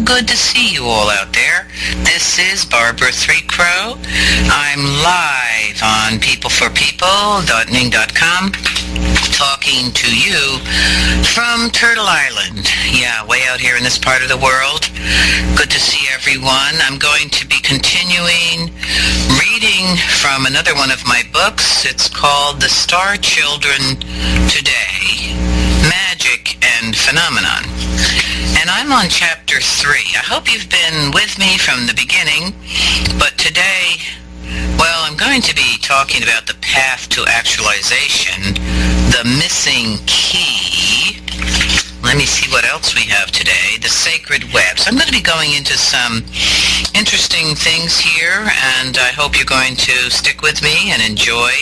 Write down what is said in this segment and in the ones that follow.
Good to see you all out there. This is Barbara Threecrow. I'm live on peopleforpeople.ning.com talking to you from Turtle Island. Yeah, way out here in this part of the world. Good to see everyone. I'm going to be continuing reading from another one of my books. It's called The Star Children Today, Magic and Phenomenon. And I'm on chapter 3. I hope you've been with me from the beginning, but today, well, I'm going to be talking about the path to actualization, the missing key. Let me see what else we have today, the sacred web. So I'm going to be going into some interesting things here, and I hope you're going to stick with me and enjoy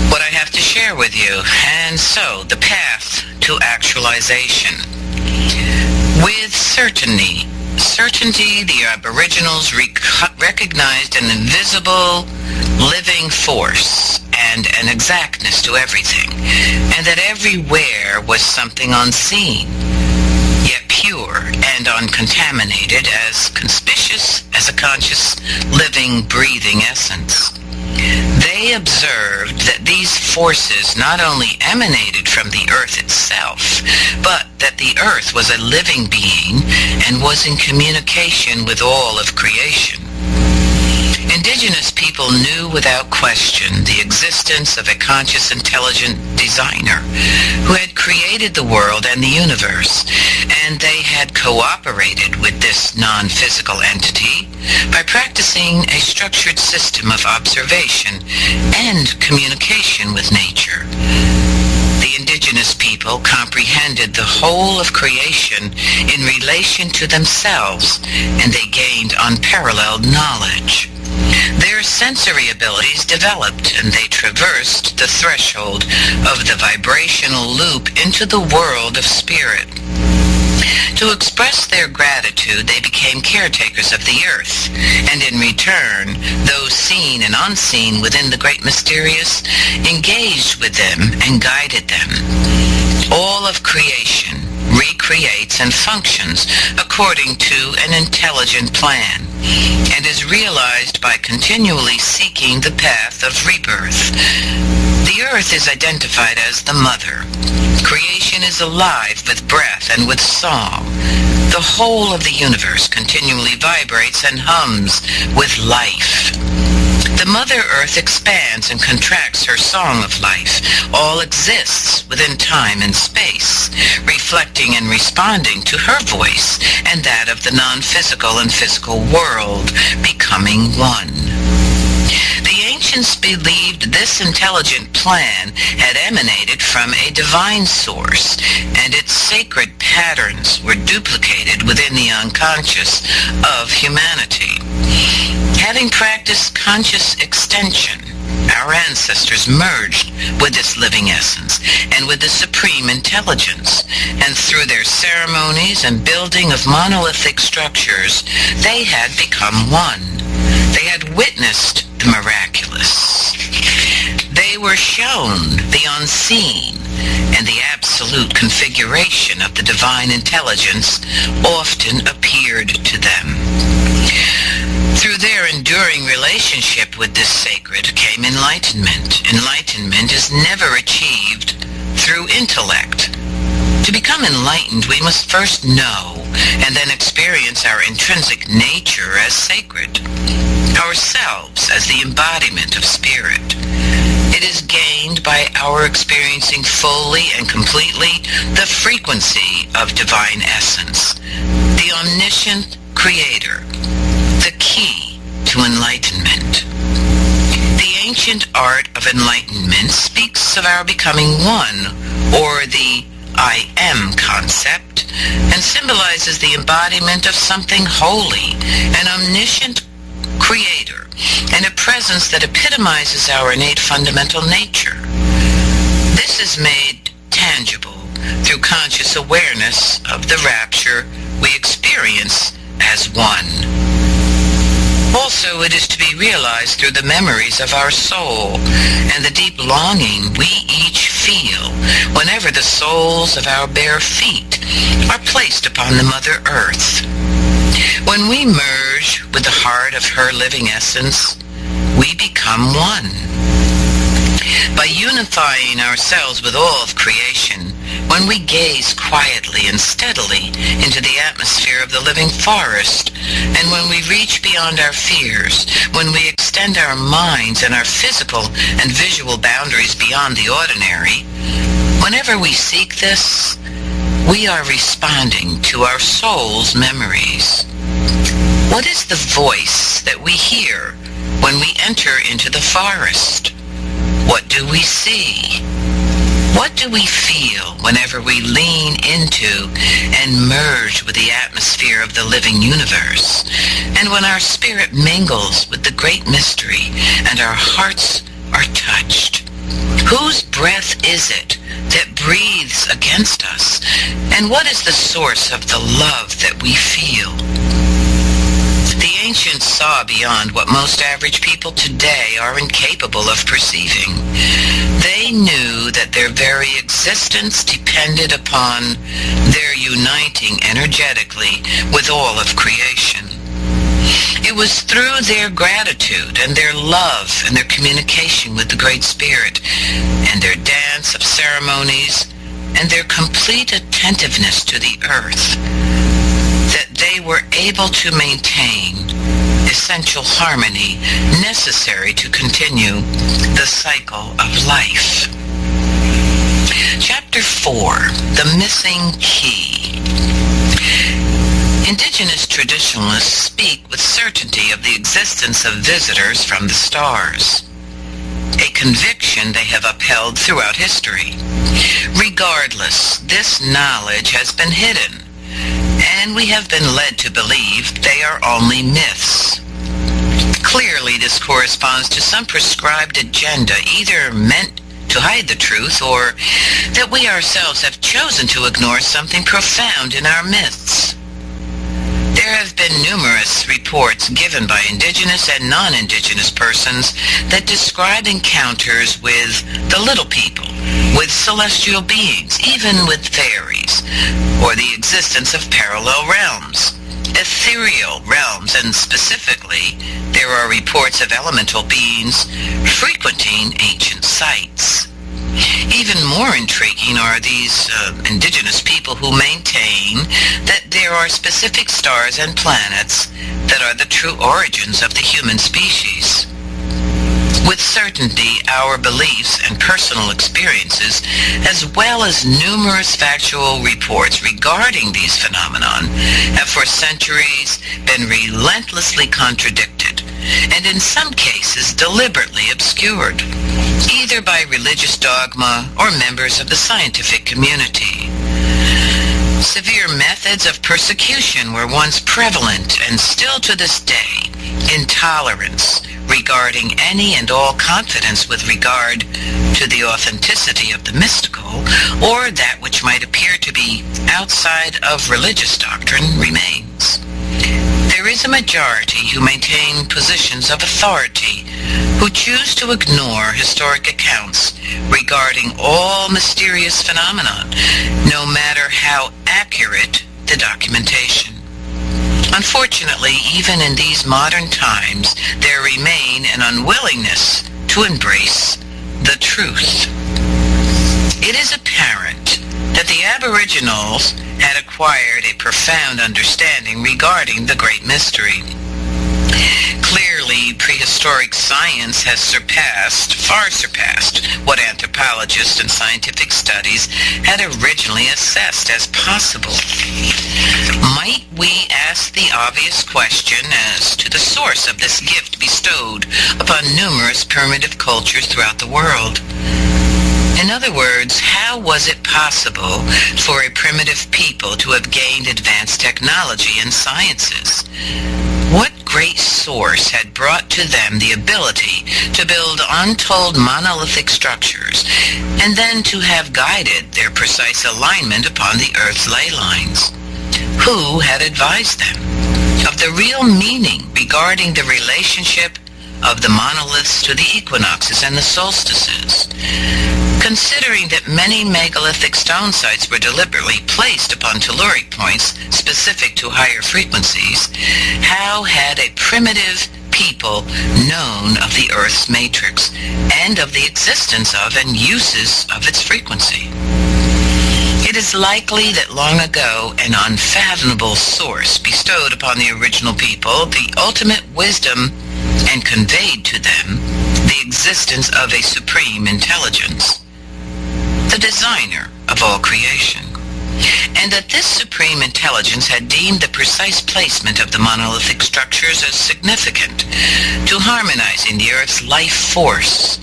what I have to share with you. And so, the path to actualization. With certainty, the Aboriginals recognized an invisible, living force and an exactness to everything, and that everywhere was something unseen, yet pure and uncontaminated, as conspicuous as a conscious, living, breathing essence. They observed that these forces not only emanated from the earth itself, but that the earth was a living being and was in communication with all of creation. Indigenous people knew without question the existence of a conscious, intelligent designer who had created the world and the universe, and they had cooperated with this non-physical entity by practicing a structured system of observation and communication with nature. The indigenous people comprehended the whole of creation in relation to themselves, and they gained unparalleled knowledge. Their sensory abilities developed, and they traversed the threshold of the vibrational loop into the world of spirit. To express their gratitude, they became caretakers of the earth, and in return, those seen and unseen within the great mysterious engaged with them and guided them. All of creation recreates and functions according to an intelligent plan, and is realized by continually seeking the path of rebirth. The earth is identified as the mother. Creation is alive with breath and with song. The whole of the universe continually vibrates and hums with life. The Mother Earth expands and contracts her song of life. All exists within time and space, reflecting and responding to her voice and that of the non-physical and physical world, becoming one. The ancients believed this intelligent plan had emanated from a divine source, and its sacred patterns were duplicated within the unconscious of humanity. Having practiced conscious extension, our ancestors merged with this living essence and with the supreme intelligence, and through their ceremonies and building of monolithic structures, they had become one. They had witnessed the miraculous. They were shown the unseen, and the absolute configuration of the divine intelligence often appeared to them. Through their enduring relationship with this sacred came enlightenment. Enlightenment is never achieved through intellect. To become enlightened, we must first know and then experience our intrinsic nature as sacred, ourselves as the embodiment of spirit. It is gained by our experiencing fully and completely the frequency of divine essence, the omniscient creator, the key to enlightenment. The ancient art of enlightenment speaks of our becoming one, or the I am concept, and symbolizes the embodiment of something holy, an omniscient creator, and a presence that epitomizes our innate fundamental nature. This is made tangible through conscious awareness of the rapture we experience as one. Also, it is to be realized through the memories of our soul and the deep longing we each feel whenever the soles of our bare feet are placed upon the Mother Earth. When we merge with the heart of her living essence, we become one. By unifying ourselves with all of creation, when we gaze quietly and steadily into the atmosphere of the living forest, and when we reach beyond our fears, when we extend our minds and our physical and visual boundaries beyond the ordinary, whenever we seek this, we are responding to our soul's memories. What is the voice that we hear when we enter into the forest? What do we see? What do we feel whenever we lean into and merge with the atmosphere of the living universe, and when our spirit mingles with the great mystery and our hearts are touched? Whose breath is it that breathes against us, and what is the source of the love that we feel? The ancients saw beyond what most average people today are incapable of perceiving. They knew that their very existence depended upon their uniting energetically with all of creation. It was through their gratitude and their love and their communication with the Great Spirit and their dance of ceremonies and their complete attentiveness to the earth that they were able to maintain essential harmony necessary to continue the cycle of life. Chapter 4, The Missing Key. Indigenous traditionalists speak with certainty of the existence of visitors from the stars, a conviction they have upheld throughout history. Regardless, this knowledge has been hidden, and we have been led to believe they are only myths. Clearly, this corresponds to some prescribed agenda, either meant to hide the truth or that we ourselves have chosen to ignore something profound in our myths. There have been numerous reports given by indigenous and non-indigenous persons that describe encounters with the little people, with celestial beings, even with fairies, or the existence of parallel realms, ethereal realms, and specifically, there are reports of elemental beings frequenting ancient sites. Even more intriguing are these indigenous people who maintain that there are specific stars and planets that are the true origins of the human species. With certainty, our beliefs and personal experiences, as well as numerous factual reports regarding these phenomenon, have for centuries been relentlessly contradicted, and in some cases deliberately obscured, either by religious dogma or members of the scientific community. Severe methods of persecution were once prevalent and still to this day. Intolerance regarding any and all confidence with regard to the authenticity of the mystical or that which might appear to be outside of religious doctrine remains. There is a majority who maintain positions of authority who choose to ignore historic accounts regarding all mysterious phenomenon, no matter how accurate the documentation. Unfortunately, even in these modern times, there remain an unwillingness to embrace the truth. It is apparent that the Aboriginals had acquired a profound understanding regarding the Great Mystery. Clearly, prehistoric science has far surpassed what anthropologists and scientific studies had originally assessed as possible. Might we ask the obvious question as to the source of this gift bestowed upon numerous primitive cultures throughout the world? In other words, how was it possible for a primitive people to have gained advanced technology and sciences? What great source had brought to them the ability to build untold monolithic structures and then to have guided their precise alignment upon the Earth's ley lines? Who had advised them of the real meaning regarding the relationship of the monoliths to the equinoxes and the solstices? Considering that many megalithic stone sites were deliberately placed upon telluric points specific to higher frequencies, how had a primitive people known of the Earth's matrix and of the existence of and uses of its frequency? It is likely that long ago an unfathomable source bestowed upon the original people the ultimate wisdom and conveyed to them the existence of a supreme intelligence, the designer of all creation, and that this supreme intelligence had deemed the precise placement of the monolithic structures as significant to harmonizing the Earth's life force.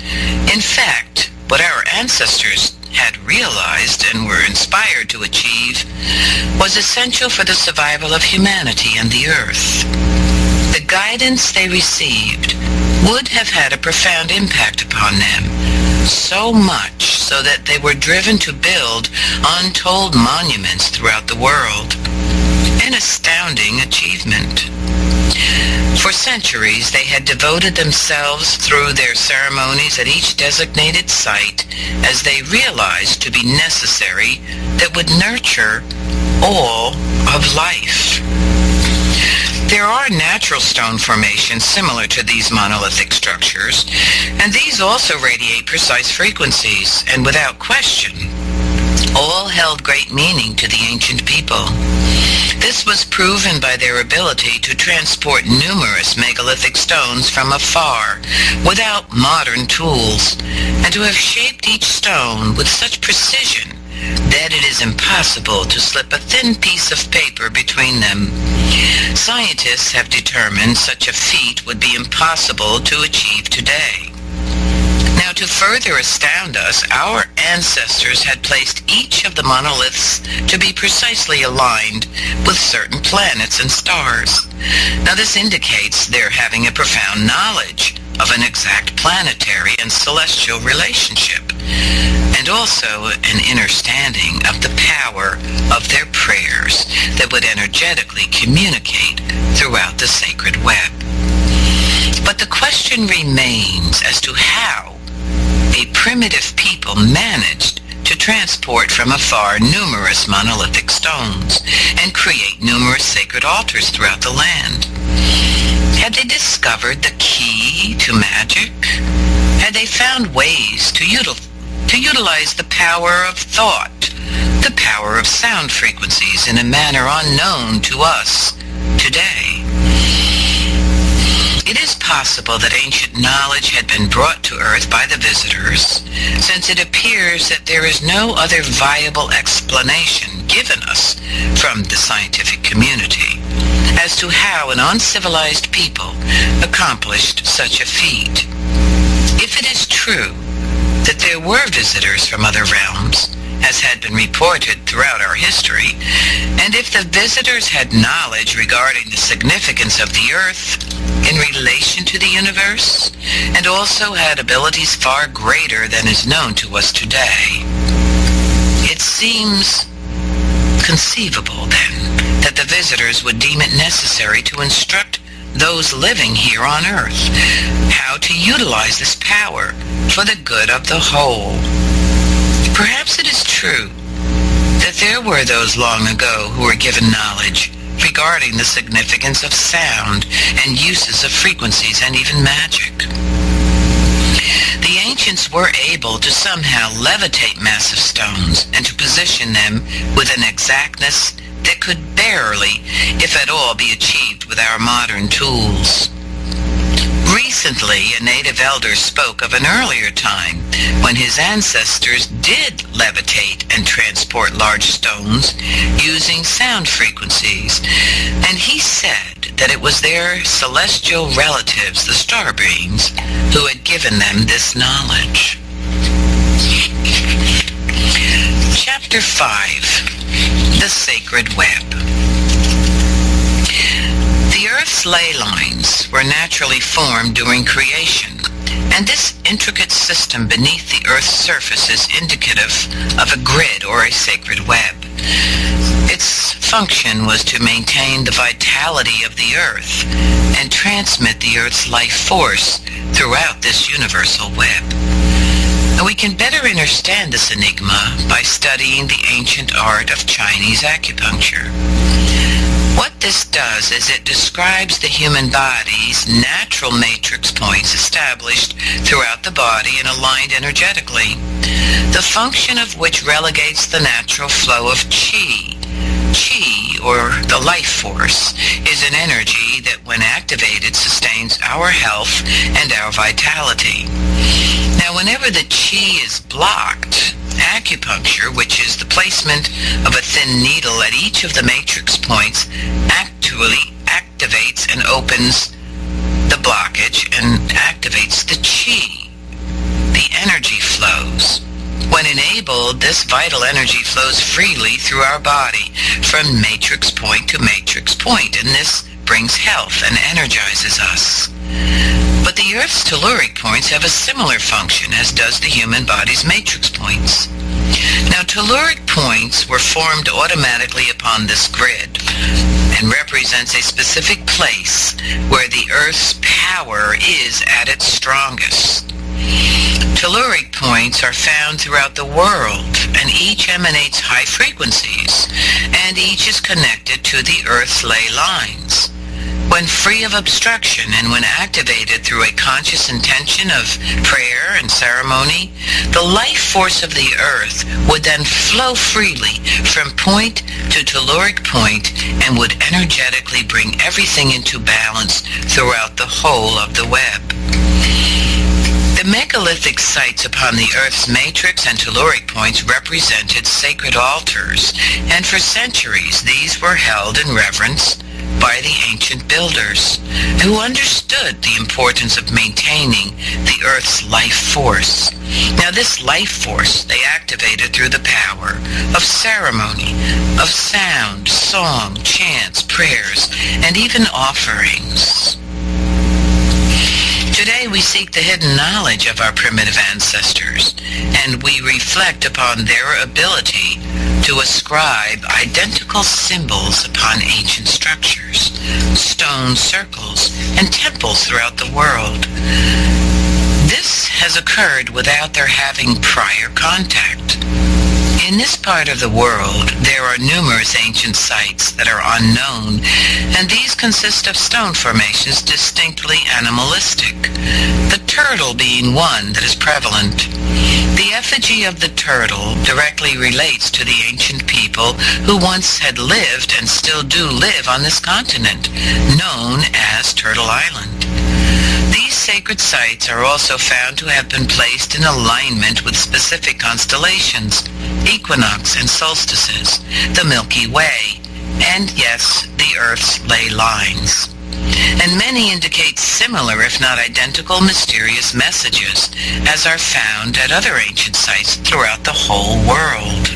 In fact, what our ancestors had realized and were inspired to achieve was essential for the survival of humanity and the Earth. The guidance they received would have had a profound impact upon them, so much so that they were driven to build untold monuments throughout the world. An astounding achievement. For centuries, they had devoted themselves through their ceremonies at each designated site as they realized to be necessary that would nurture all of life. There are natural stone formations similar to these monolithic structures, and these also radiate precise frequencies, and without question, all held great meaning to the ancient people. This was proven by their ability to transport numerous megalithic stones from afar without modern tools, and to have shaped each stone with such precision that it is impossible to slip a thin piece of paper between them. Scientists have determined such a feat would be impossible to achieve today. Now, to further astound us, our ancestors had placed each of the monoliths to be precisely aligned with certain planets and stars. Now, this indicates their having a profound knowledge of an exact planetary and celestial relationship, and also an understanding of the power of their prayers that would energetically communicate throughout the sacred web. But the question remains as to how a primitive people managed to transport from afar numerous monolithic stones and create numerous sacred altars throughout the land. Had they discovered the key to magic? Had they found ways to utilize the power of thought, the power of sound frequencies in a manner unknown to us today? It is possible that ancient knowledge had been brought to Earth by the visitors, since it appears that there is no other viable explanation given us from the scientific community as to how an uncivilized people accomplished such a feat. If it is true that there were visitors from other realms, as had been reported throughout our history, and if the visitors had knowledge regarding the significance of the Earth in relation to the universe, and also had abilities far greater than is known to us today, it seems conceivable then that the visitors would deem it necessary to instruct those living here on Earth how to utilize this power for the good of the whole. Perhaps it is true that there were those long ago who were given knowledge regarding the significance of sound and uses of frequencies and even magic. The ancients were able to somehow levitate massive stones and to position them with an exactness that could barely, if at all, be achieved with our modern tools. Recently, a native elder spoke of an earlier time when his ancestors did levitate and transport large stones using sound frequencies, and he said that it was their celestial relatives, the star beings, who had given them this knowledge. Chapter 5. The Sacred Web. The Earth's ley lines were naturally formed during creation, and this intricate system beneath the Earth's surface is indicative of a grid or a sacred web. Its function was to maintain the vitality of the Earth and transmit the Earth's life force throughout this universal web. We can better understand this enigma by studying the ancient art of Chinese acupuncture. What this does is it describes the human body's natural matrix points established throughout the body and aligned energetically, the function of which relegates the natural flow of qi. Qi, or the life force, is an energy that when activated sustains our health and our vitality. Now, whenever the qi is blocked, acupuncture, which is the placement of a thin needle at each of the matrix points, actually activates and opens the blockage and activates the qi. The energy flows. When enabled, this vital energy flows freely through our body from matrix point to matrix point, and this brings health and energizes us. But the Earth's telluric points have a similar function as does the human body's matrix points. Now, telluric points were formed automatically upon this grid and represents a specific place where the Earth's power is at its strongest. Telluric points are found throughout the world, and each emanates high frequencies, and each is connected to the Earth's ley lines. When free of obstruction and when activated through a conscious intention of prayer and ceremony, the life force of the Earth would then flow freely from point to telluric point and would energetically bring everything into balance throughout the whole of the web. The megalithic sites upon the Earth's matrix and telluric points represented sacred altars, and for centuries these were held in reverence by the ancient builders, who understood the importance of maintaining the Earth's life force. Now, this life force they activated through the power of ceremony, of sound, song, chants, prayers, and even offerings. Today we seek the hidden knowledge of our primitive ancestors, and we reflect upon their ability to ascribe identical symbols upon ancient structures, stone circles, and temples throughout the world. This has occurred without their having prior contact. In this part of the world, there are numerous ancient sites that are unknown, and these consist of stone formations distinctly animalistic, the turtle being one that is prevalent. The effigy of the turtle directly relates to the ancient people who once had lived and still do live on this continent, known as Turtle Island. These sacred sites are also found to have been placed in alignment with specific constellations, equinox and solstices, the Milky Way, and yes, the Earth's ley lines. And many indicate similar, if not identical, mysterious messages, as are found at other ancient sites throughout the whole world.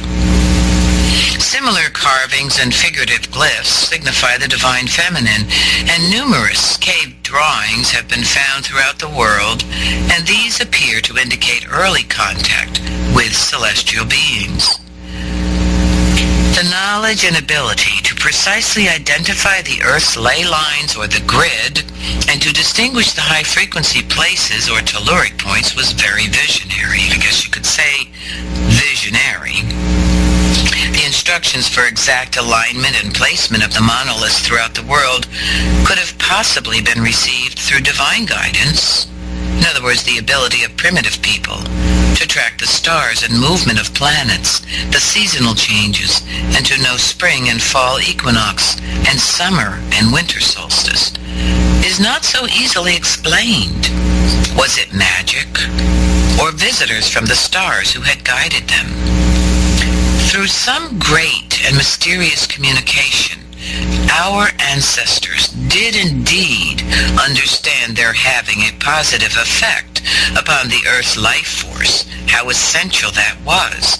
Similar carvings and figurative glyphs signify the divine feminine, and numerous cave drawings have been found throughout the world, and these appear to indicate early contact with celestial beings. The knowledge and ability to precisely identify the Earth's ley lines or the grid, and to distinguish the high-frequency places or telluric points was very visionary. I guess you could say visionary. The instructions for exact alignment and placement of the monoliths throughout the world could have possibly been received through divine guidance. In other words, the ability of primitive people to track the stars and movement of planets, the seasonal changes, and to know spring and fall equinox and summer and winter solstice, is not so easily explained. Was it magic or visitors from the stars who had guided them? Through some great and mysterious communication, our ancestors did indeed understand their having a positive effect upon the Earth's life force, how essential that was,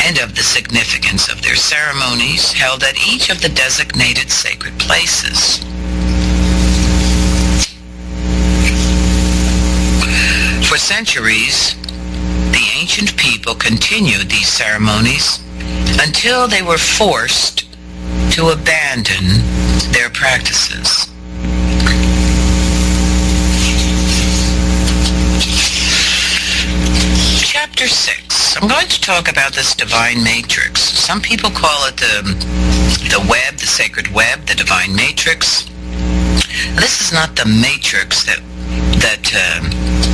and of the significance of their ceremonies held at each of the designated sacred places. For centuries, the ancient people continued these ceremonies until they were forced to abandon their practices. Chapter 6. I'm going to talk about this divine matrix. Some people call it the web, the sacred web, the divine matrix. This is not the matrix that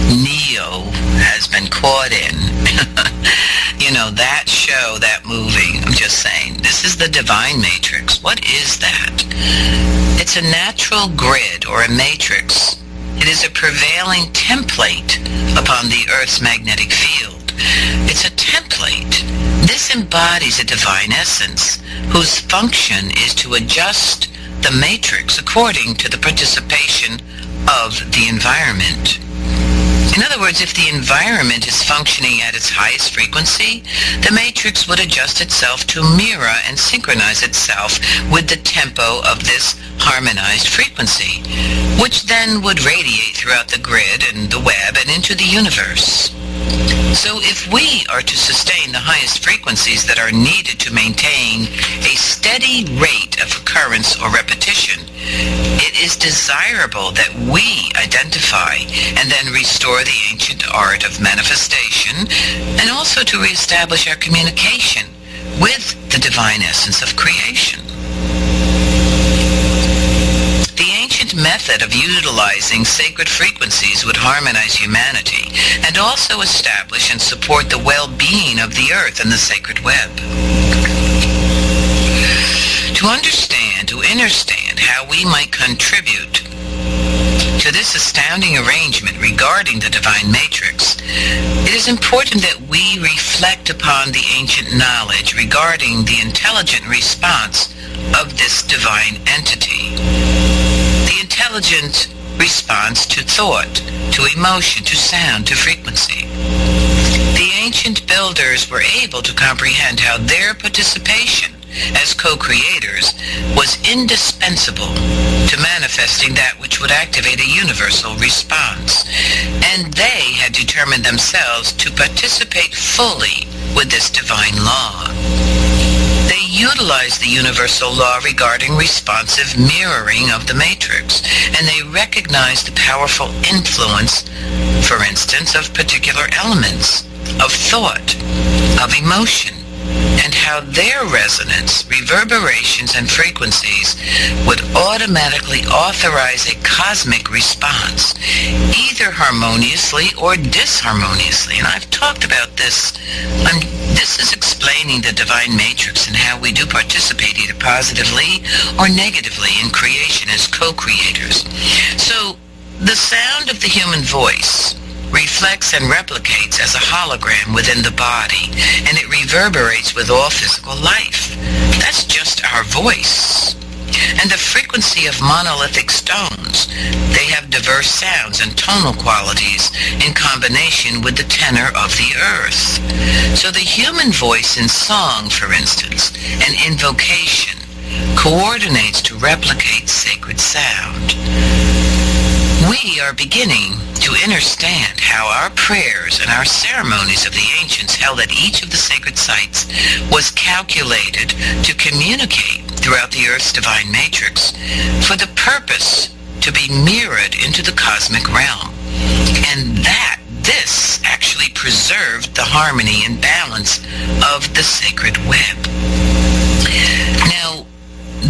Neo has been caught in. That show, that movie, I'm just saying. This is the divine matrix. What is that? It's a natural grid or a matrix. It is a prevailing template upon the Earth's magnetic field. It's a template. This embodies a divine essence whose function is to adjust the matrix according to the participation of the environment. In other words, if the environment is functioning at its highest frequency, the matrix would adjust itself to mirror and synchronize itself with the tempo of this harmonized frequency, which then would radiate throughout the grid and the web and into the universe. So if we are to sustain the highest frequencies that are needed to maintain a steady rate of occurrence or repetition, it is desirable that we identify and then restore the ancient art of manifestation, and also to reestablish our communication with the divine essence of creation. The ancient method of utilizing sacred frequencies would harmonize humanity and also establish and support the well-being of the earth and the sacred web. To understand, to understand how we might contribute to this astounding arrangement regarding the divine matrix, it is important that we reflect upon the ancient knowledge regarding the intelligent response of this divine entity. The intelligent response to thought, to emotion, to sound, to frequency. The ancient builders were able to comprehend how their participation as co-creators was indispensable to manifesting that which would activate a universal response, and they had determined themselves to participate fully with this divine law. They utilized the universal law regarding responsive mirroring of the matrix, and they recognized the powerful influence, for instance, of particular elements, of thought, of emotion, and how their resonance, reverberations, and frequencies would automatically authorize a cosmic response, either harmoniously or disharmoniously. And I've talked about this. This is explaining the divine matrix and how we do participate either positively or negatively in creation as co-creators. So the sound of the human voice reflects and replicates as a hologram within the body, and it reverberates with all physical life. That's just our voice. And the frequency of monolithic stones, they have diverse sounds and tonal qualities in combination with the tenor of the earth. So the human voice in song, for instance, and invocation, coordinates to replicate sacred sound. We are beginning to understand how our prayers and our ceremonies of the ancients held at each of the sacred sites was calculated to communicate throughout the Earth's divine matrix for the purpose to be mirrored into the cosmic realm, and that this actually preserved the harmony and balance of the sacred web.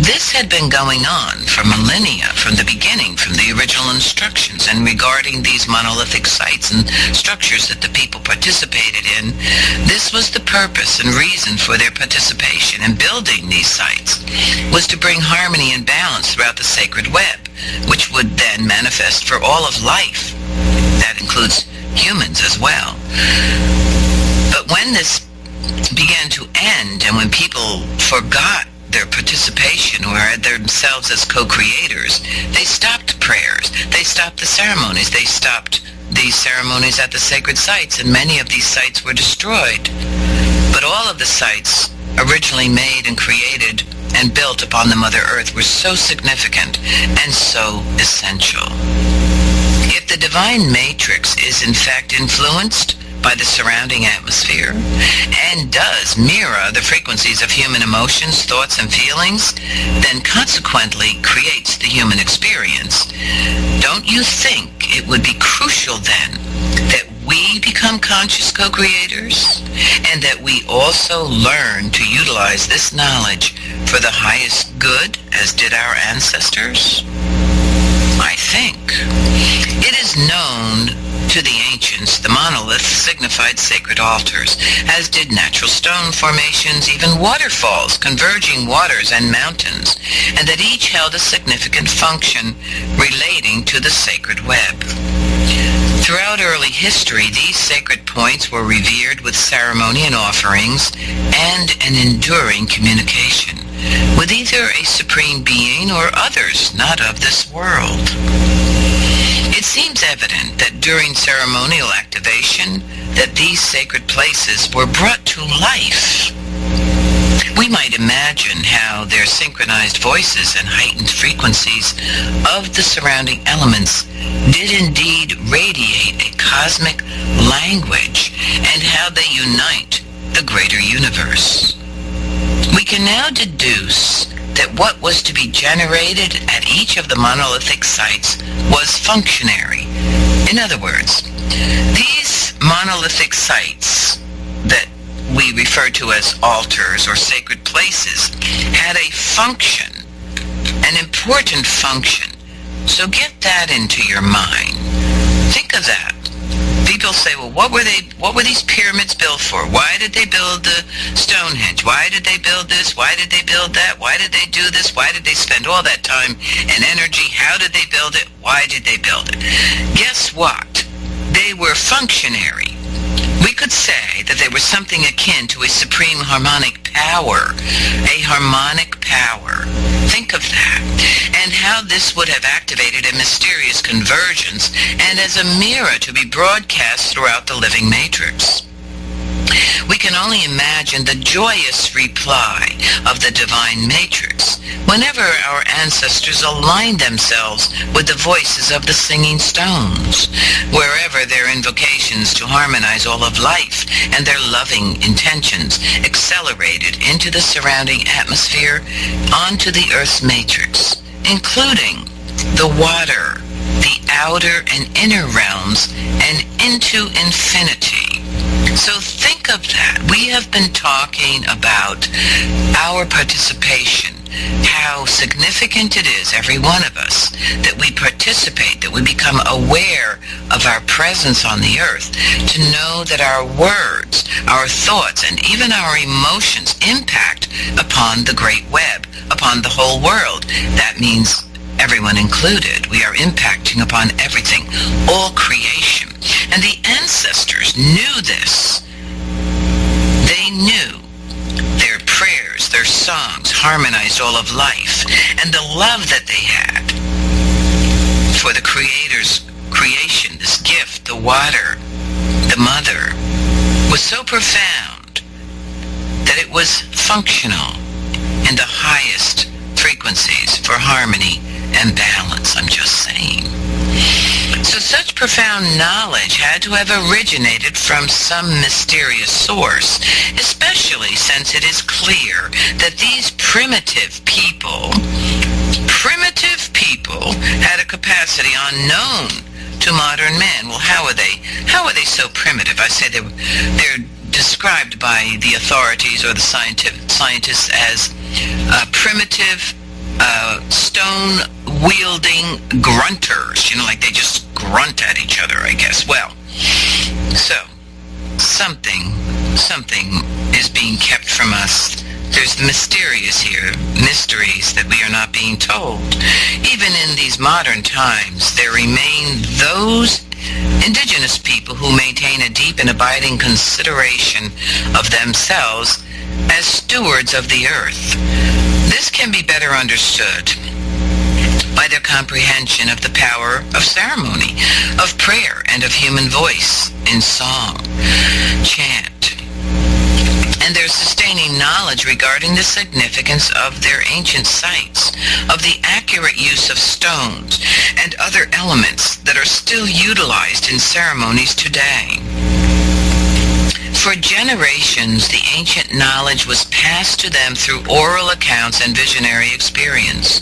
This had been going on for millennia, from the beginning, from the original instructions, and regarding these monolithic sites and structures that the people participated in, this was the purpose and reason for their participation in building these sites, was to bring harmony and balance throughout the sacred web, which would then manifest for all of life. That includes humans as well. But when this began to end, and when people forgot their participation or themselves as co-creators, they stopped prayers, they stopped the ceremonies, they stopped these ceremonies at the sacred sites, and many of these sites were destroyed. But all of the sites originally made and created and built upon the Mother Earth were so significant and so essential. If the divine matrix is in fact influenced by the surrounding atmosphere and does mirror the frequencies of human emotions, thoughts, and feelings, then consequently creates the human experience, don't you think it would be crucial then that we become conscious co-creators and that we also learn to utilize this knowledge for the highest good as did our ancestors? I think. It is known to the ancients the monoliths signified sacred altars, as did natural stone formations, even waterfalls, converging waters and mountains, and that each held a significant function relating to the sacred web. Throughout early history, these sacred points were revered with ceremony and offerings and an enduring communication with either a supreme being or others not of this world. It seems evident that during ceremonial activation that these sacred places were brought to life. We might imagine how their synchronized voices and heightened frequencies of the surrounding elements did indeed radiate a cosmic language and how they unite the greater universe. We can now deduce that what was to be generated at each of the monolithic sites was functionary. In other words, these monolithic sites that we refer to as altars or sacred places had a function, an important function. So get that into your mind. Think of that. People say, well, what were these pyramids built for? Why did they build the Stonehenge? Why did they build this? Why did they build that? Why did they do this? Why did they spend all that time and energy? How did they build it? Why did they build it? Guess what? They were functionary. We could say that they were something akin to a supreme harmonic power. A harmonic power. Think of that. And how this would have activated a mysterious convergence and as a mirror to be broadcast throughout the living matrix. We can only imagine the joyous reply of the divine matrix whenever our ancestors aligned themselves with the voices of the singing stones, wherever their invocations to harmonize all of life and their loving intentions accelerated into the surrounding atmosphere onto the Earth's matrix, including the water, the outer and inner realms, and into infinity. So think of that. We have been talking about our participation, how significant it is, every one of us, that we participate, that we become aware of our presence on the earth, to know that our words, our thoughts, and even our emotions impact upon the great web, upon the whole world. That means everyone included. We are impacting upon everything, all creation. And the ancestors knew this. They knew their prayers, their songs harmonized all of life, and the love that they had for the Creator's creation, this gift, the water, the mother, was so profound that it was functional in the highest frequencies for harmony and balance, I'm just saying. So such profound knowledge had to have originated from some mysterious source, especially since it is clear that these primitive people had a capacity unknown to modern man. Well, how are they so primitive? I say they're described by the authorities or the scientists as primitive stone-wielding grunters, like they just grunt at each other, I guess. Well, so something is being kept from us. There's the mysterious here, mysteries that we are not being told. Even in these modern times, there remain those indigenous people who maintain a deep and abiding consideration of themselves as stewards of the earth. This can be better understood by their comprehension of the power of ceremony, of prayer, and of human voice in song, chant, and their sustaining knowledge regarding the significance of their ancient sites, of the accurate use of stones and other elements that are still utilized in ceremonies today. For generations, the ancient knowledge was passed to them through oral accounts and visionary experience.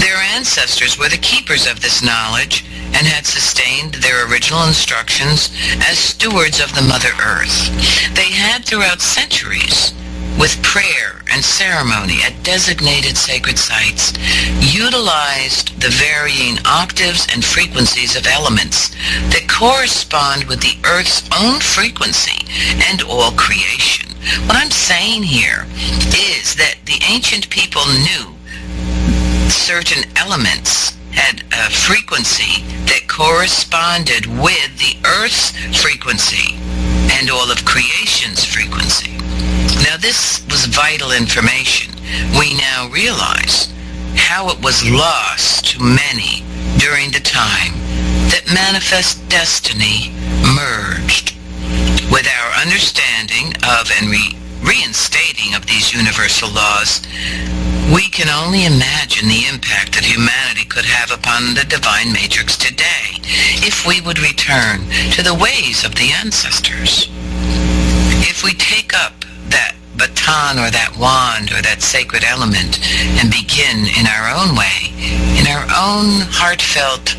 Their ancestors were the keepers of this knowledge and had sustained their original instructions as stewards of the Mother Earth. They had throughout centuries, with prayer and ceremony at designated sacred sites, utilized the varying octaves and frequencies of elements that correspond with the Earth's own frequency and all creation. What I'm saying here is that the ancient people knew certain elements had a frequency that corresponded with the Earth's frequency and all of creation's frequency. Now, this was vital information. We now realize how it was lost to many during the time that manifest destiny merged. With our understanding of and reinstating of these universal laws, we can only imagine the impact that humanity could have upon the divine matrix today if we would return to the ways of the ancestors. If we take up that baton or that wand or that sacred element and begin in our own way, in our own heartfelt,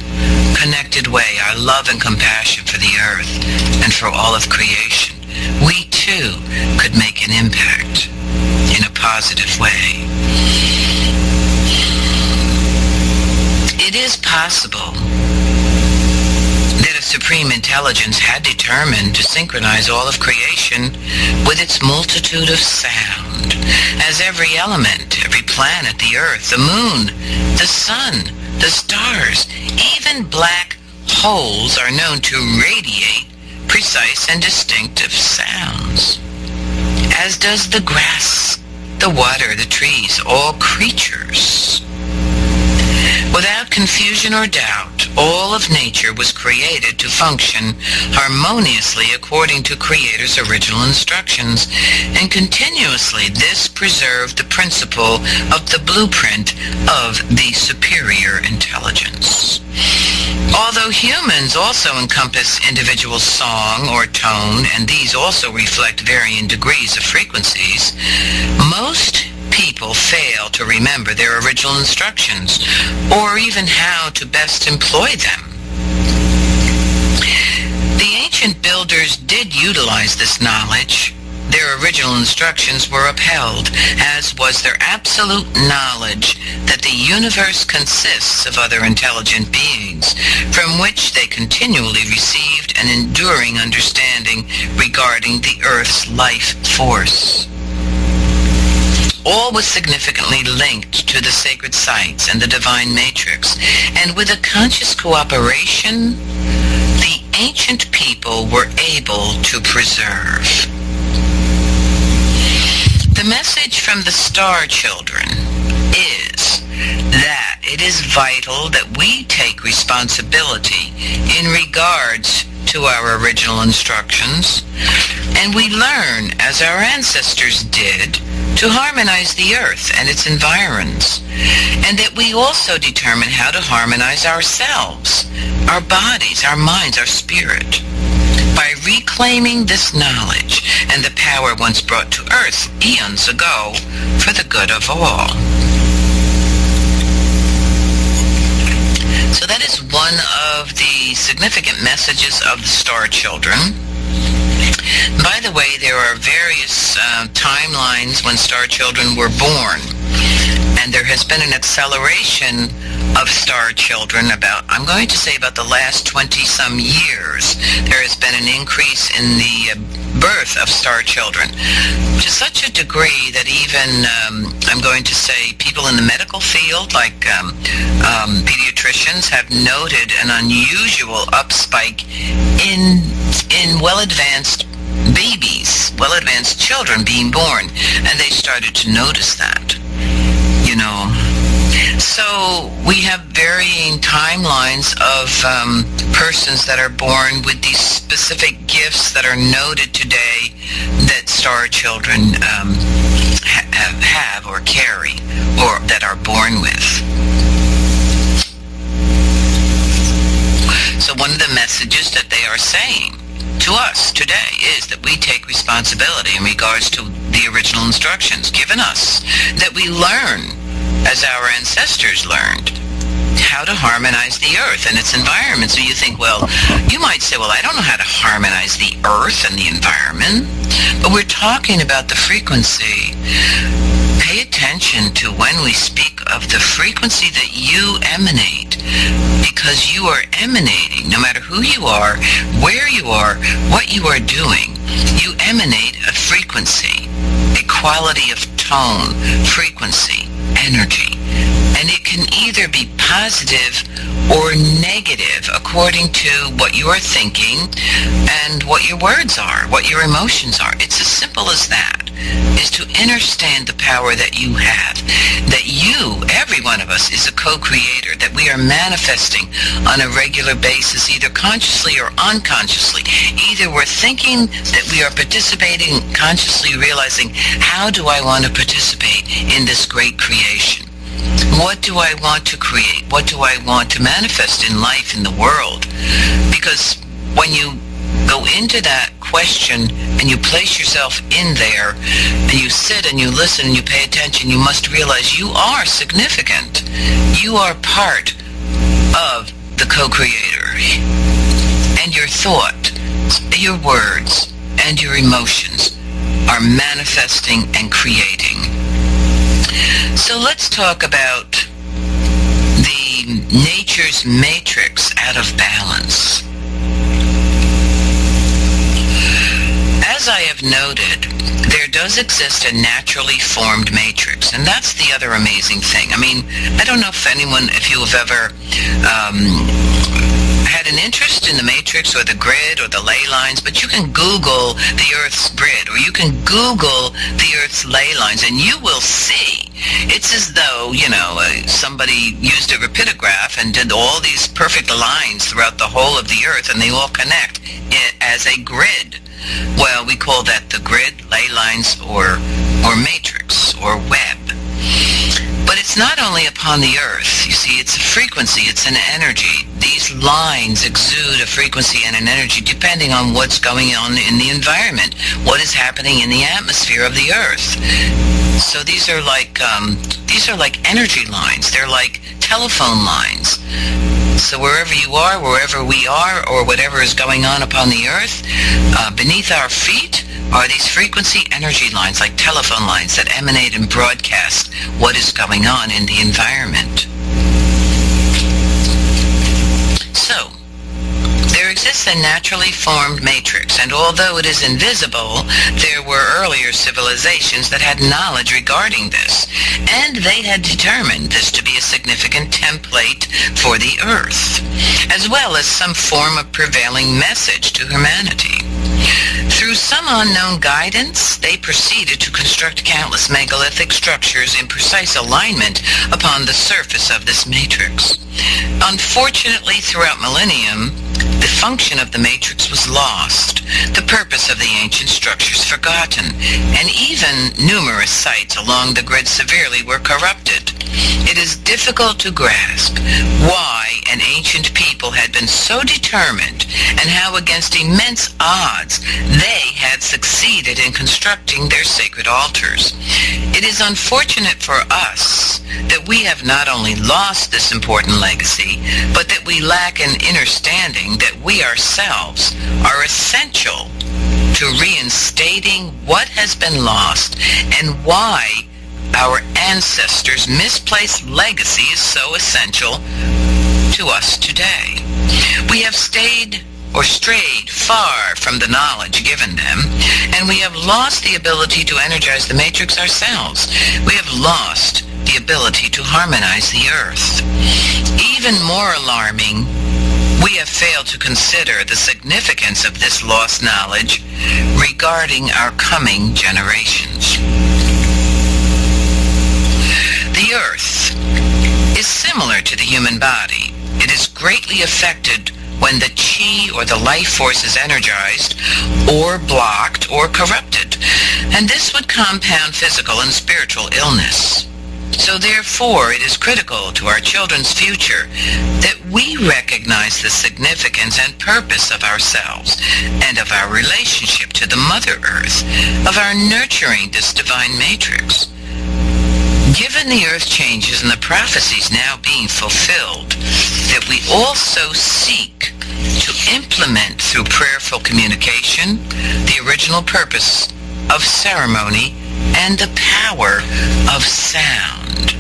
connected way, our love and compassion for the earth and for all of creation, we too could make an impact in a positive way. It is possible that a supreme intelligence had determined to synchronize all of creation with its multitude of sound, as every element, every planet, the earth, the moon, the sun, the stars, even black holes are known to radiate precise and distinctive sounds, as does the grass, the water, the trees, all creatures. Without confusion or doubt, all of nature was created to function harmoniously according to Creator's original instructions, and continuously this preserved the principle of the blueprint of the superior intelligence. Although humans also encompass individual song or tone, and these also reflect varying degrees of frequencies, most people fail to remember their original instructions or even how to best employ them. The ancient builders did utilize this knowledge. Their original instructions were upheld, as was their absolute knowledge that the universe consists of other intelligent beings, from which they continually received an enduring understanding regarding the Earth's life force. All was significantly linked to the sacred sites and the divine matrix, and with a conscious cooperation, the ancient people were able to preserve. The message from the Star Children is that it is vital that we take responsibility in regards to our original instructions, and we learn, as our ancestors did, to harmonize the earth and its environs, and that we also determine how to harmonize ourselves, our bodies, our minds, our spirit, by reclaiming this knowledge and the power once brought to earth eons ago for the good of all. So that is one of the significant messages of the Star Children. By the way, there are various timelines when Star Children were born, and And there has been an acceleration of star children I'm going to say about the last 20-some years. There has been an increase in the birth of star children to such a degree that even, I'm going to say, people in the medical field, like pediatricians, have noted an unusual upspike in well-advanced babies, well-advanced children being born, and they started to notice that, So we have varying timelines of persons that are born with these specific gifts that are noted today that star children have or carry or that are born with. So one of the messages that they are saying to us today is that we take responsibility in regards to the original instructions given us, that we learn, as our ancestors learned, how to harmonize the earth and its environment. So you think, you might say, I don't know how to harmonize the earth and the environment, but we're talking about the frequency. Pay attention to when we speak of the frequency that you emanate, because you are emanating, no matter who you are, where you are, what you are doing, you emanate a frequency, a quality of tone, frequency, energy. And it can either be positive or negative according to what you are thinking and what your words are, what your emotions are. It's as simple as that, is to understand the power that you have, that you, every one of us, is a co-creator, that we are manifesting on a regular basis, either consciously or unconsciously. Either we're thinking that we are participating, consciously realizing, how do I want to participate in this great creation? What do I want to create? What do I want to manifest in life, in the world? Because when you go into that question and you place yourself in there and you sit and you listen and you pay attention, you must realize you are significant. You are part of the co-creator. And your thought, your words, and your emotions are manifesting and creating. So let's talk about the nature's matrix out of balance. As I have noted, there does exist a naturally formed matrix, and that's the other amazing thing. I mean, I don't know if you have ever had an interest in the matrix or the grid or the ley lines, but you can Google the Earth's grid or you can Google the Earth's ley lines and you will see. It's as though, somebody used a rapidograph and did all these perfect lines throughout the whole of the Earth, and they all connect as a grid. Well, we call that the grid, ley lines, or matrix, or web. But it's not only upon the Earth. You see, it's a frequency, it's an energy. These lines exude a frequency and an energy depending on what's going on in the environment, what is happening in the atmosphere of the Earth. So these are like energy lines. They're like telephone lines. So wherever you are, wherever we are, or whatever is going on upon the Earth, beneath our feet are these frequency energy lines, like telephone lines that emanate and broadcast what is going on in the environment. So, there exists a naturally formed matrix, and although it is invisible, there were earlier civilizations that had knowledge regarding this, and they had determined this to be a significant template for the Earth, as well as some form of prevailing message to humanity. Through some unknown guidance, they proceeded to construct countless megalithic structures in precise alignment upon the surface of this matrix. Unfortunately, throughout millennium, the function of the matrix was lost, the purpose of the ancient structures forgotten, and even numerous sites along the grid severely were corrupted. It is difficult to grasp why an ancient people had been so determined and how against immense odds they had succeeded in constructing their sacred altars. It is unfortunate for us that we have not only lost this important legacy, but that we lack an understanding that we ourselves are essential to reinstating what has been lost and why our ancestors' misplaced legacy is so essential to us today. We have stayed or strayed far from the knowledge given them, and we have lost the ability to energize the matrix ourselves. We have lost the ability to harmonize the earth. Even more alarming, we have failed to consider the significance of this lost knowledge regarding our coming generations. The earth is similar to the human body. It is greatly affected when the chi or the life force is energized or blocked or corrupted, and this would compound physical and spiritual illness. So therefore, it is critical to our children's future that we recognize the significance and purpose of ourselves and of our relationship to the Mother Earth, of our nurturing this divine matrix. Given the earth changes and the prophecies now being fulfilled, that we also seek to implement through prayerful communication the original purpose of ceremony and the power of sound.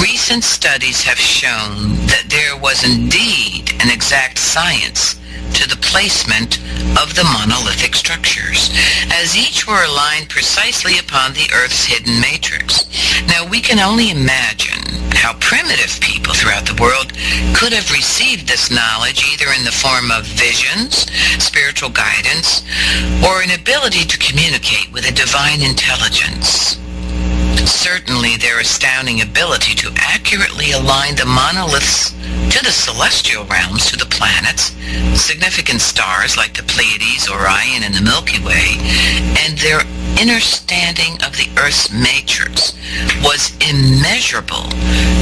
Recent studies have shown that there was indeed an exact science to the placement of the monolithic structures, as each were aligned precisely upon the Earth's hidden matrix. Now, we can only imagine how primitive people throughout the world could have received this knowledge either in the form of visions, spiritual guidance, or an ability to communicate with a divine intelligence. Certainly, their astounding ability to accurately align the monoliths to the celestial realms, to the planets, significant stars like the Pleiades, Orion, and the Milky Way, and their understanding of the Earth's matrix was immeasurable.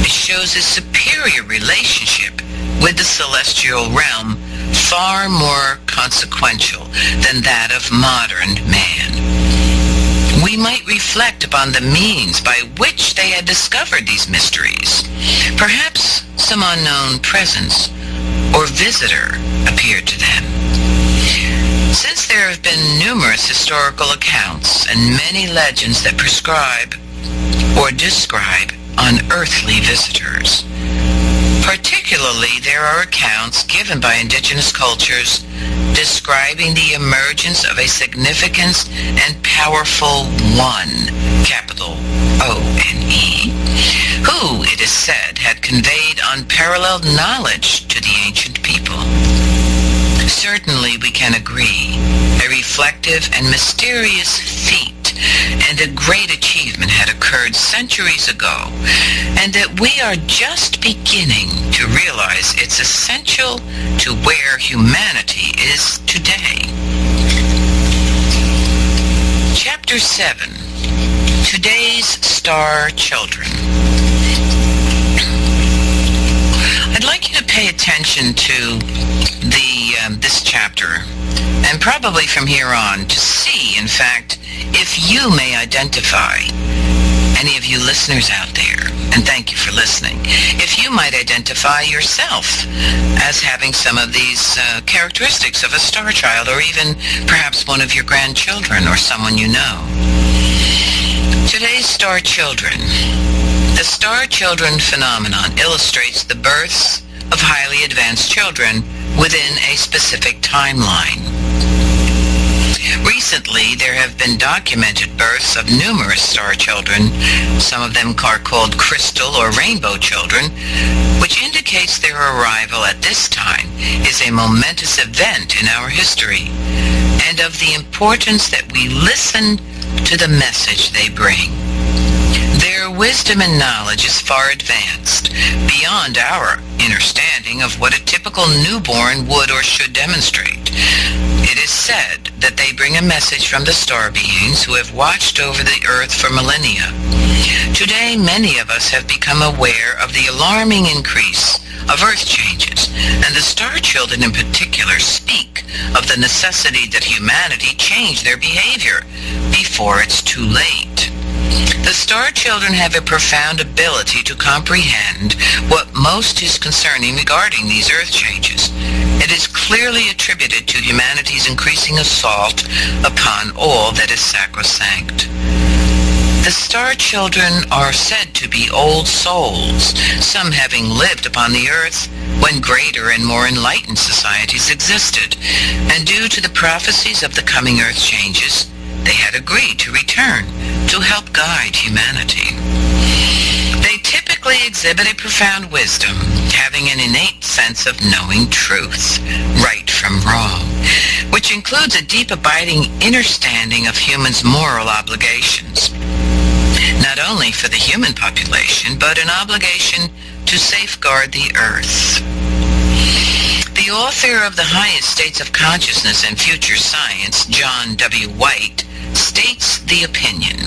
It shows a superior relationship with the celestial realm, far more consequential than that of modern man. We might reflect upon the means by which they had discovered these mysteries. Perhaps some unknown presence or visitor appeared to them. Since there have been numerous historical accounts and many legends that prescribe or describe unearthly visitors. Particularly, there are accounts given by indigenous cultures describing the emergence of a significant and powerful one, capital O-N-E, who, it is said, had conveyed unparalleled knowledge to the ancient people. Certainly, we can agree, a reflective and mysterious feat and a great achievement had occurred centuries ago, and that we are just beginning to realize it's essential to where humanity is today. Chapter 7. Today's Star Children. I'd like you to pay attention to this chapter, and probably from here on, to see, in fact, if you may identify, any of you listeners out there, and thank you for listening, if you might identify yourself as having some of these characteristics of a star child, or even perhaps one of your grandchildren or someone you know. Today's star children. The star children phenomenon illustrates the births of highly advanced children within a specific timeline. Recently, there have been documented births of numerous star children, some of them are called crystal or rainbow children, which indicates their arrival at this time is a momentous event in our history, and of the importance that we listen to the message they bring. Their wisdom and knowledge is far advanced, beyond our understanding of what a typical newborn would or should demonstrate. It is said that they bring a message from the star beings who have watched over the earth for millennia. Today, many of us have become aware of the alarming increase of earth changes, and the star children in particular speak of the necessity that humanity change their behavior before it's too late. The star children have a profound ability to comprehend what most is concerning regarding these earth changes. It is clearly attributed to humanity's increasing assault upon all that is sacrosanct. The star children are said to be old souls, some having lived upon the earth when greater and more enlightened societies existed, and due to the prophecies of the coming earth changes, they had agreed to return to help guide humanity. They typically exhibit a profound wisdom, having an innate sense of knowing truth, right from wrong, which includes a deep abiding understanding of humans' moral obligations, not only for the human population, but an obligation to safeguard the earth. The author of The Highest States of Consciousness and Future Science, John W. White, states the opinion,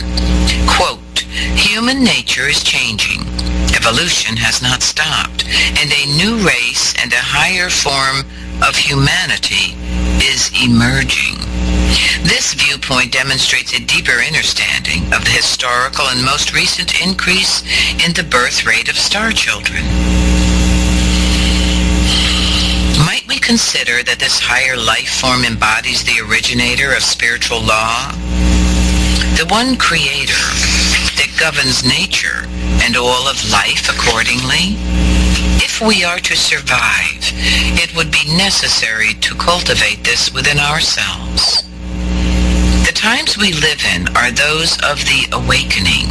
quote, "Human nature is changing. Evolution has not stopped, and a new race and a higher form of humanity is emerging." This viewpoint demonstrates a deeper understanding of the historical and most recent increase in the birth rate of star children. Might we consider that this higher life form embodies the originator of spiritual law, the one creator that governs nature and all of life accordingly? If we are to survive, it would be necessary to cultivate this within ourselves. The times we live in are those of the awakening,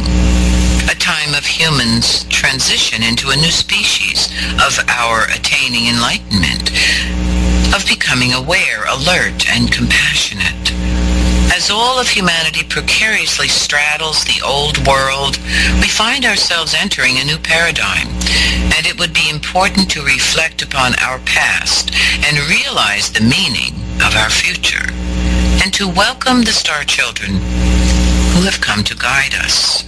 a time of humans' transition into a new species, of our attaining enlightenment, of becoming aware, alert, and compassionate. As all of humanity precariously straddles the old world, we find ourselves entering a new paradigm, and it would be important to reflect upon our past and realize the meaning of our future, and to welcome the star children who have come to guide us.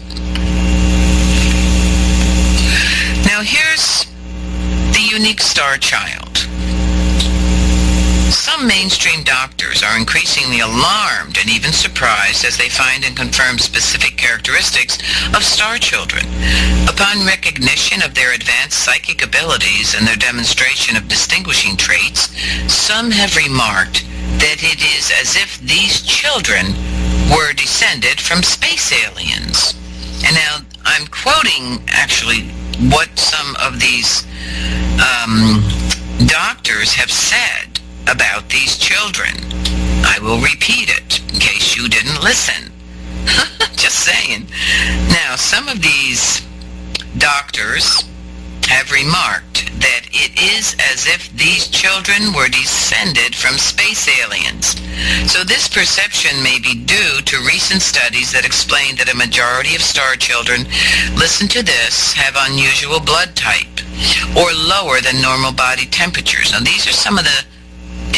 Now here's the unique star child. Some mainstream doctors are increasingly alarmed and even surprised as they find and confirm specific characteristics of star children. Upon recognition of their advanced psychic abilities and their demonstration of distinguishing traits, some have remarked that it is as if these children were descended from space aliens. And now I'm quoting actually what some of these doctors have said about these children. I will repeat it in case you didn't listen. Just saying. Now, some of these doctors have remarked that it is as if these children were descended from space aliens. So this perception may be due to recent studies that explain that a majority of star children, listen to this, have unusual blood type or lower than normal body temperatures. Now these are some of the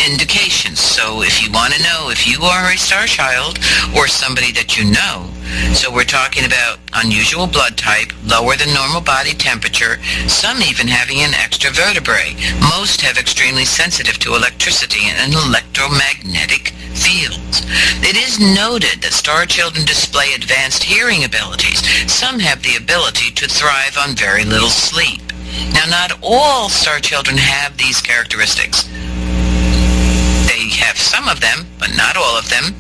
indications. So if you want to know if you are a star child or somebody that you know, so we're talking about unusual blood type, lower than normal body temperature, some even having an extra vertebrae. Most have extremely sensitive to electricity and electromagnetic fields. It is noted that star children display advanced hearing abilities. Some have the ability to thrive on very little sleep. Now, not all star children have these characteristics. They have some of them, but not all of them,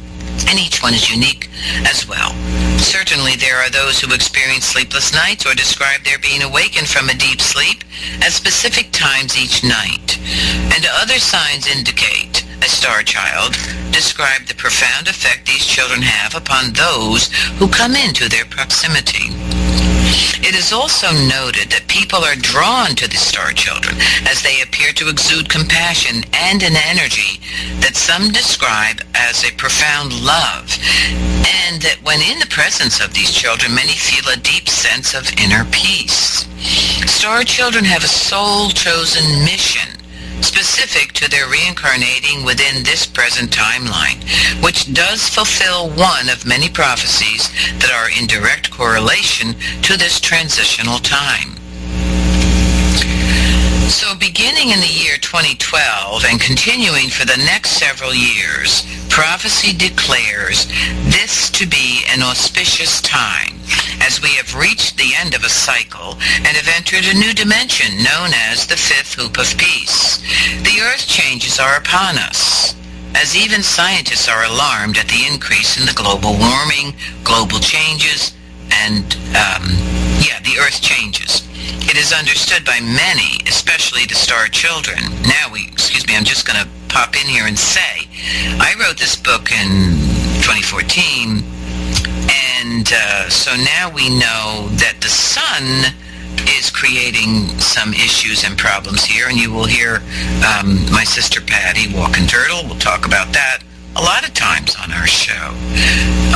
and each one is unique as well. Certainly there are those who experience sleepless nights or describe their being awakened from a deep sleep at specific times each night. And other signs indicate a star child describe the profound effect these children have upon those who come into their proximity. It is also noted that people are drawn to the star children as they appear to exude compassion and an energy that some describe as a profound love, and that when in the presence of these children, many feel a deep sense of inner peace. Star children have a soul-chosen mission specific to their reincarnating within this present timeline, which does fulfill one of many prophecies that are in direct correlation to this transitional time. So beginning in the year 2012 and continuing for the next several years, prophecy declares this to be an auspicious time, as we have reached the end of a cycle and have entered a new dimension known as the fifth hoop of peace. The earth changes are upon us, as even scientists are alarmed at the increase in the global warming, global changes, and the Earth changes. It is understood by many, especially the star children. Now, I'm just going to pop in here and say, I wrote this book in 2014, and so now we know that the sun is creating some issues and problems here, and you will hear my sister Patty, Walking Turtle, will talk about that a lot of times on our show.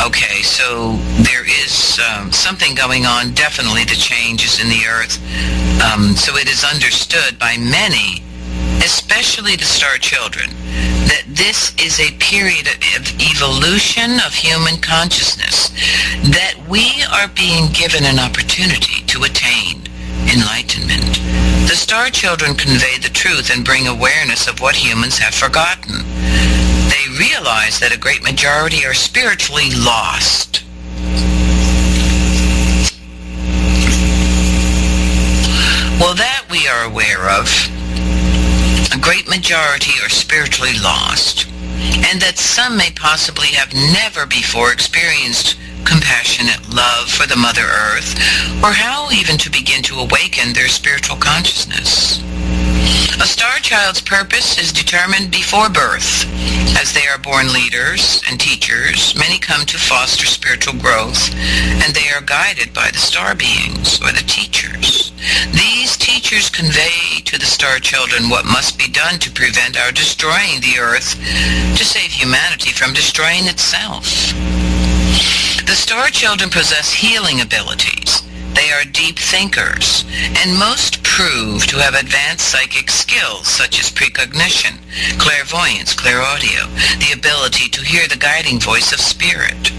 Okay, so there is something going on, definitely the changes in the Earth. So it is understood by many, especially the star children, that this is a period of evolution of human consciousness, that we are being given an opportunity to attain enlightenment. The star children convey the truth and bring awareness of what humans have forgotten. They realize that a great majority are spiritually lost. Well, that we are aware of. A great majority are spiritually lost, and that some may possibly have never before experienced compassionate love for the Mother Earth, or how even to begin to awaken their spiritual consciousness. A star child's purpose is determined before birth. As they are born leaders and teachers, many come to foster spiritual growth, and they are guided by the star beings, or the teachers. These teachers convey to the star children what must be done to prevent our destroying the Earth, to save humanity from destroying itself. The star children possess healing abilities. They are deep thinkers, and most prove to have advanced psychic skills such as precognition, clairvoyance, clairaudio, the ability to hear the guiding voice of spirit.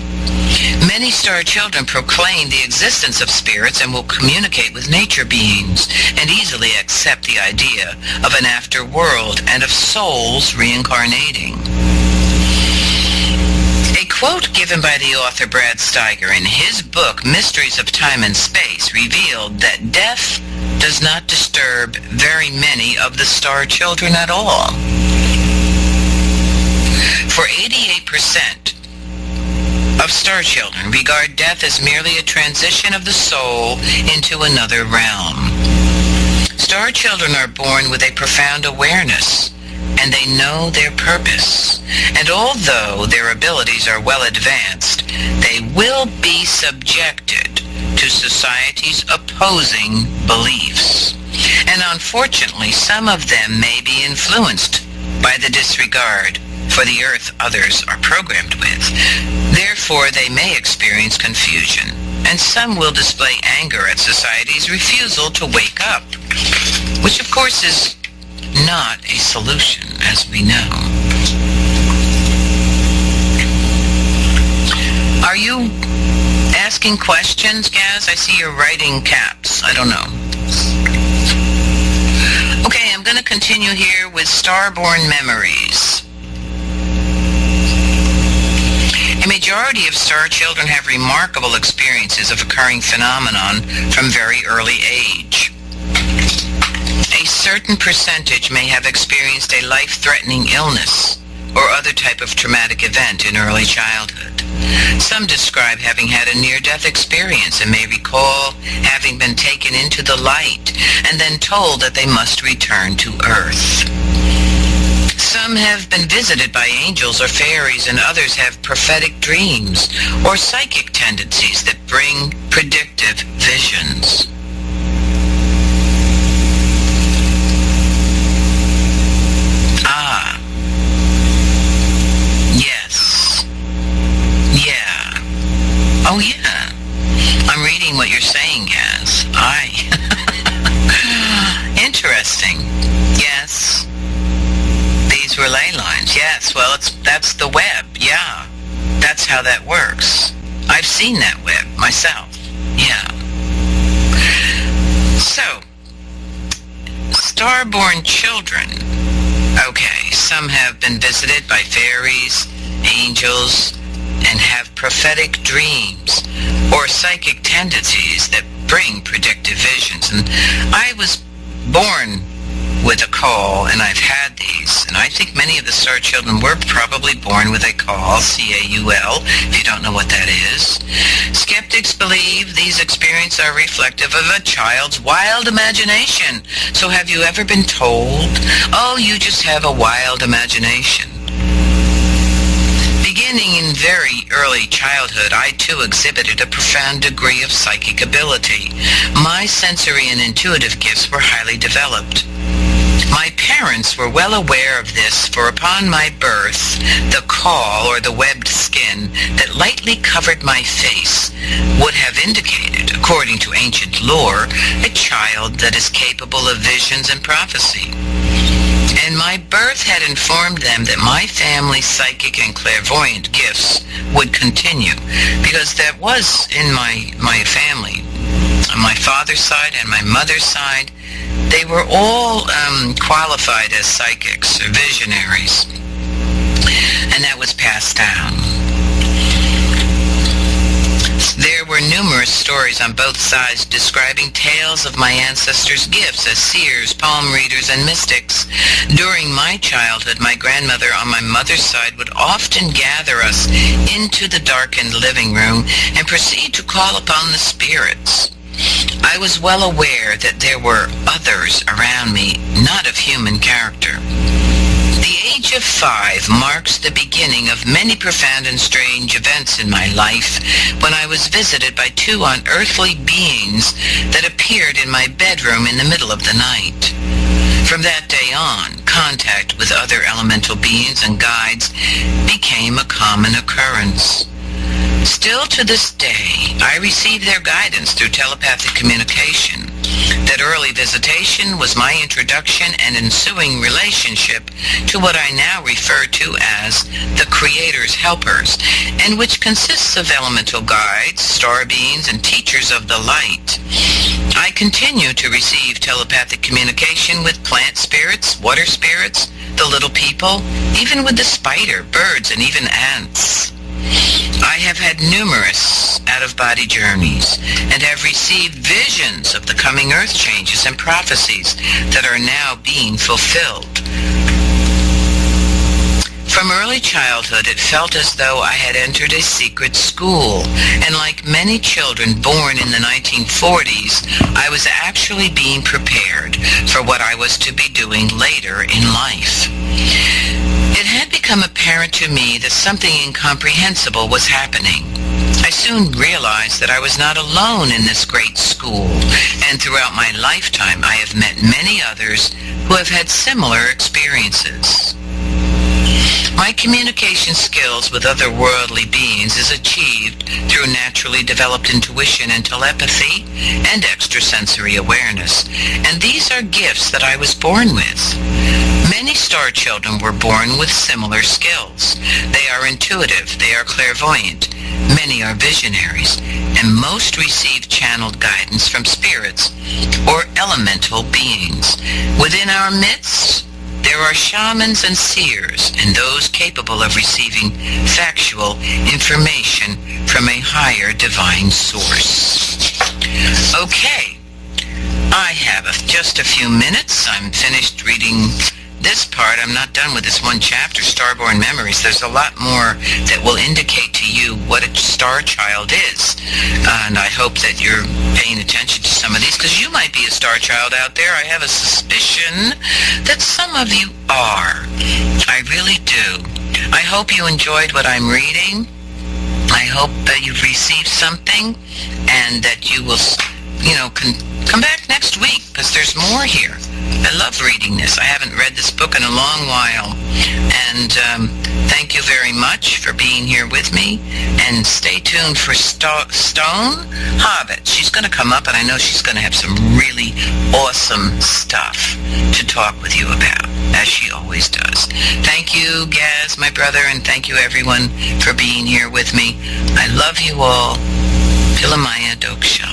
Many star children proclaim the existence of spirits and will communicate with nature beings, and easily accept the idea of an afterworld and of souls reincarnating. A quote given by the author Brad Steiger in his book Mysteries of Time and Space revealed that death does not disturb very many of the star children at all. For 88% of star children regard death as merely a transition of the soul into another realm. Star children are born with a profound awareness, and they know their purpose. And although their abilities are well advanced, they will be subjected to society's opposing beliefs. And unfortunately, some of them may be influenced by the disregard for the Earth others are programmed with. Therefore, they may experience confusion, and some will display anger at society's refusal to wake up, which of course is not a solution, as we know. Are you asking questions, Gaz? I see you're writing caps. I don't know. Okay, I'm going to continue here with Starborn Memories. A majority of star children have remarkable experiences of occurring phenomenon from very early age. A certain percentage may have experienced a life-threatening illness or other type of traumatic event in early childhood. Some describe having had a near-death experience and may recall having been taken into the light and then told that they must return to Earth. Some have been visited by angels or fairies, and others have prophetic dreams or psychic tendencies that bring predictive visions. Ah. Yes. Yeah. Oh, yeah. I'm reading what you're saying, Gaz. Interesting. Yes. These were ley lines. Yes, well, that's the web. Yeah. That's how that works. I've seen that web myself. Yeah. So, starborn children. Okay, some have been visited by fairies, angels, and have prophetic dreams or psychic tendencies that bring predictive visions. And I was born with a caul, and I've had these, and I think many of the star children were probably born with a caul, C-A-U-L, if you don't know what that is. Skeptics believe these experiences are reflective of a child's wild imagination. So have you ever been told, oh, you just have a wild imagination? Beginning in very early childhood, I too exhibited a profound degree of psychic ability. My sensory and intuitive gifts were highly developed. My parents were well aware of this, for upon my birth, the caul, or the webbed skin, that lightly covered my face would have indicated, according to ancient lore, a child that is capable of visions and prophecy. And my birth had informed them that my family's psychic and clairvoyant gifts would continue, because that was in my family. On my father's side and my mother's side, they were all qualified as psychics or visionaries, and that was passed down. There were numerous stories on both sides describing tales of my ancestors' gifts as seers, palm readers, and mystics. During my childhood, my grandmother on my mother's side would often gather us into the darkened living room and proceed to call upon the spirits. I was well aware that there were others around me, not of human character. The age of 5 marks the beginning of many profound and strange events in my life when I was visited by 2 unearthly beings that appeared in my bedroom in the middle of the night. From that day on, contact with other elemental beings and guides became a common occurrence. Still to this day, I receive their guidance through telepathic communication. That early visitation was my introduction and ensuing relationship to what I now refer to as the Creator's helpers, and which consists of elemental guides, star beings, and teachers of the light. I continue to receive telepathic communication with plant spirits, water spirits, the little people, even with the spider, birds, and even ants. I have had numerous out-of-body journeys and have received visions of the coming earth changes and prophecies that are now being fulfilled. From early childhood, it felt as though I had entered a secret school, and like many children born in the 1940s, I was actually being prepared for what I was to be doing later in life. It had become apparent to me that something incomprehensible was happening. I soon realized that I was not alone in this great school, and throughout my lifetime I have met many others who have had similar experiences. My communication skills with other worldly beings is achieved through naturally developed intuition and telepathy and extrasensory awareness, and these are gifts that I was born with. Many star children were born with similar skills. They are intuitive, they are clairvoyant, many are visionaries, and most receive channeled guidance from spirits or elemental beings. Within our midst, there are shamans and seers, and those capable of receiving factual information from a higher divine source. Okay, I have just a few minutes. I'm finished reading this part. I'm not done with this one chapter, Starborn Memories. There's a lot more that will indicate to you what a star child is. And I hope that you're paying attention to some of these, because you might be a star child out there. I have a suspicion that some of you are. I really do. I hope you enjoyed what I'm reading. I hope that you've received something, and that you will, come back next week, because there's more here. I love reading this. I haven't read this book in a long while. And thank you very much for being here with me. And stay tuned for Stone Hobbit. She's going to come up, and I know she's going to have some really awesome stuff to talk with you about, as she always does. Thank you, Gaz, my brother, and thank you, everyone, for being here with me. I love you all. Pilamaya Doksha.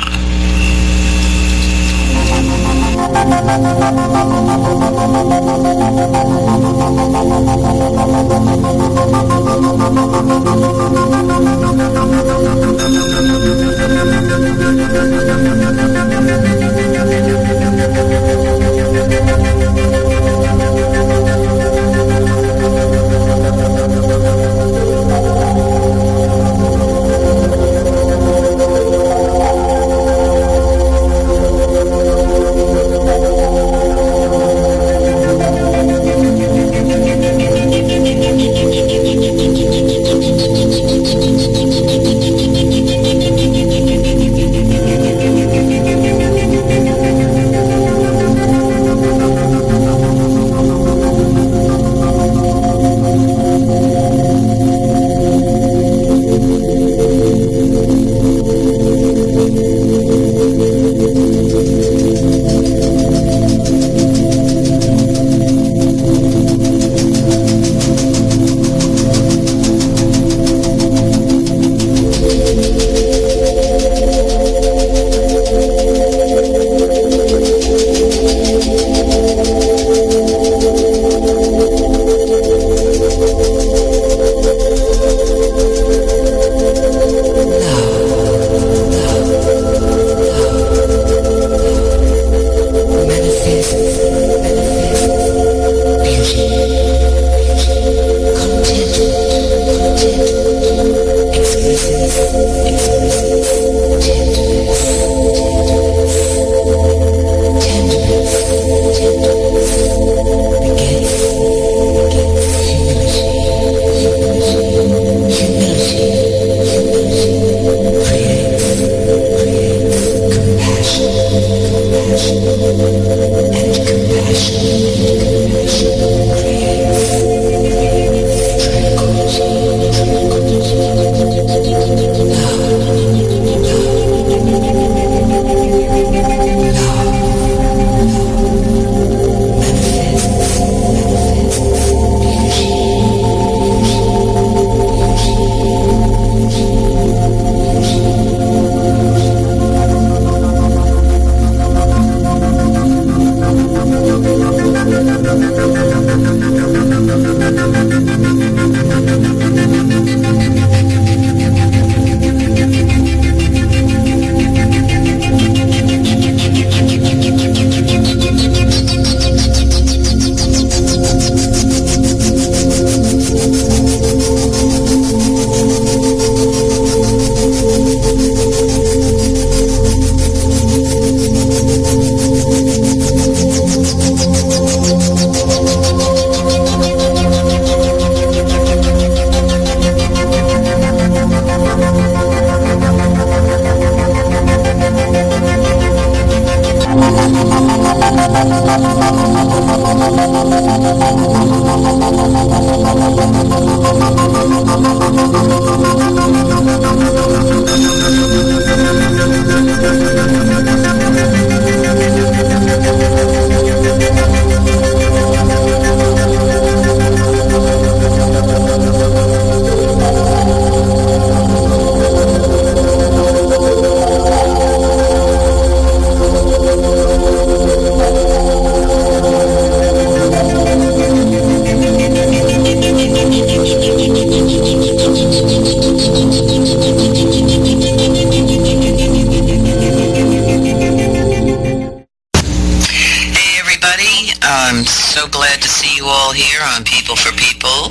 So glad to see you all here on People for People.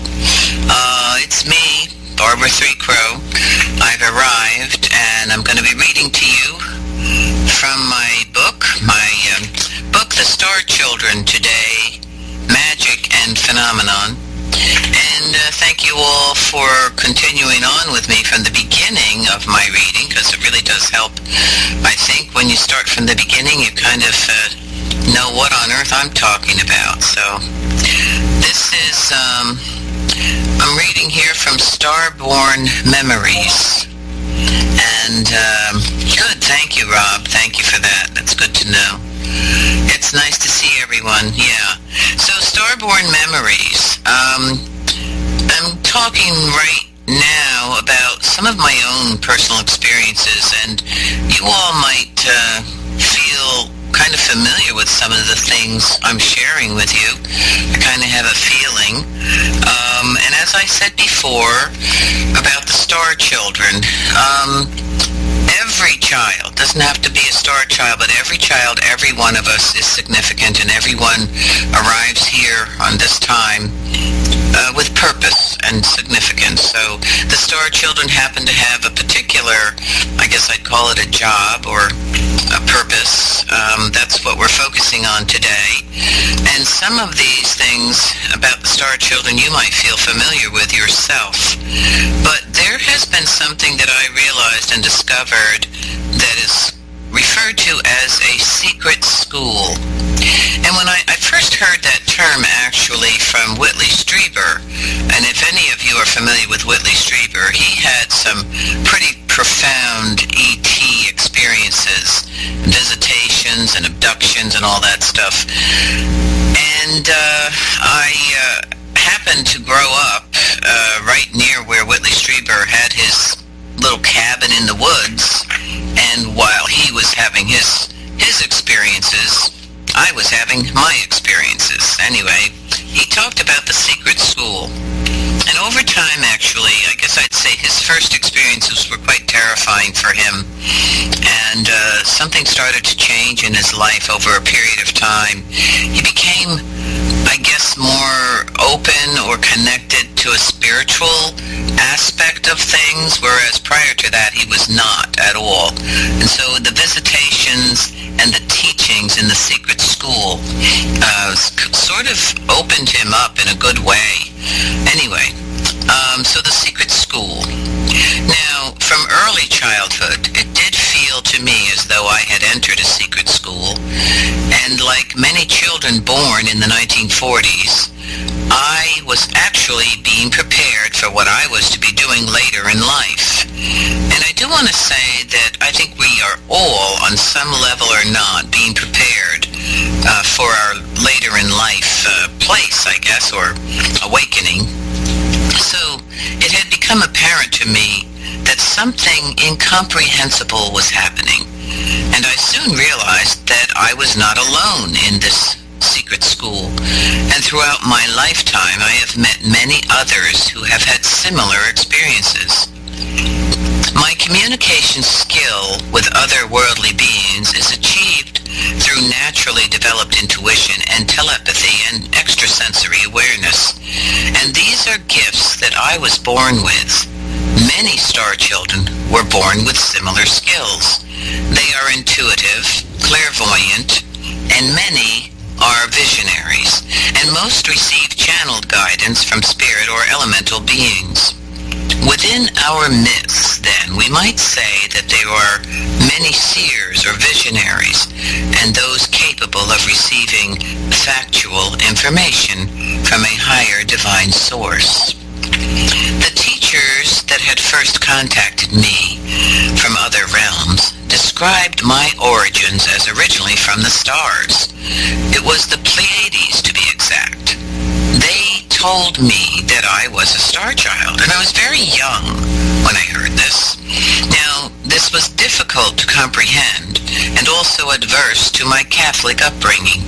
It's me, Barbara Threecrow. I've arrived, and I'm going to be reading to you from my book, The Star Children Today, Magic and Phenomenon. And thank you all for continuing on with me from the beginning of my reading, because it really does help. I think when you start from the beginning, you kind of know what on earth I'm talking about. So this is, I'm reading here from Starborn Memories. And good, thank you, Rob. Thank you for that. That's good to know. It's nice to see everyone, yeah. So Starborn Memories. I'm talking right now about some of my own personal experiences, and you all might feel kind of familiar with some of the things I'm sharing with you. I kind of have a feeling. And as I said before about the star children, every child, doesn't have to be a star child, but every child, every one of us is significant, and everyone arrives here on this time with purpose and significance. So the star children happen to have a particular, I guess I'd call it a job or a purpose, That's what we're focusing on today. And some of these things about the star children you might feel familiar with yourself. But there has been something that I realized and discovered that is referred to as a secret school. And when I first heard that term actually from Whitley Strieber, and if any of you are familiar with Whitley Strieber, he had some pretty profound ET experiences, visitations and abductions and all that stuff. And I happened to grow up right near where Whitley Strieber had his little cabin in the woods, and while he was having his experiences, I was having my experiences. Anyway, he talked about the secret school. And over time, actually, I guess I'd say his first experiences were quite terrifying for him. And something started to change in his life over a period of time. He became, I guess, more open or connected to a spiritual aspect of things, whereas prior to that, he was not at all. And so the visitations and the teachings in the secret school sort of opened him up in a good way. Anyway, so the secret school. Now, from early childhood, it did feel to me as though I had entered a secret school, and like many children born in the 1940s, I was actually being prepared for what I was to be doing later in life. And I do want to say that I think we are all, on some level or not, being prepared for our later in life place, I guess, or awakening. So it had become apparent to me that something incomprehensible was happening. And I soon realized that I was not alone in this secret school. And throughout my lifetime, I have met many others who have had similar experiences. My communication skill with other worldly beings is achieved through naturally developed intuition and telepathy and extrasensory awareness. And these are gifts that I was born with. Many star children were born with similar skills. They are intuitive, clairvoyant, and many are visionaries, and most receive channeled guidance from spirit or elemental beings. Within our myths, then, we might say that there are many seers or visionaries, and those capable of receiving factual information from a higher divine source. The teachers that had first contacted me from other realms described my origins as originally from the stars. It was the Pleiades, to be exact. They told me that I was a star child, and I was very young when I heard this. Now, this was difficult to comprehend and also adverse to my Catholic upbringing.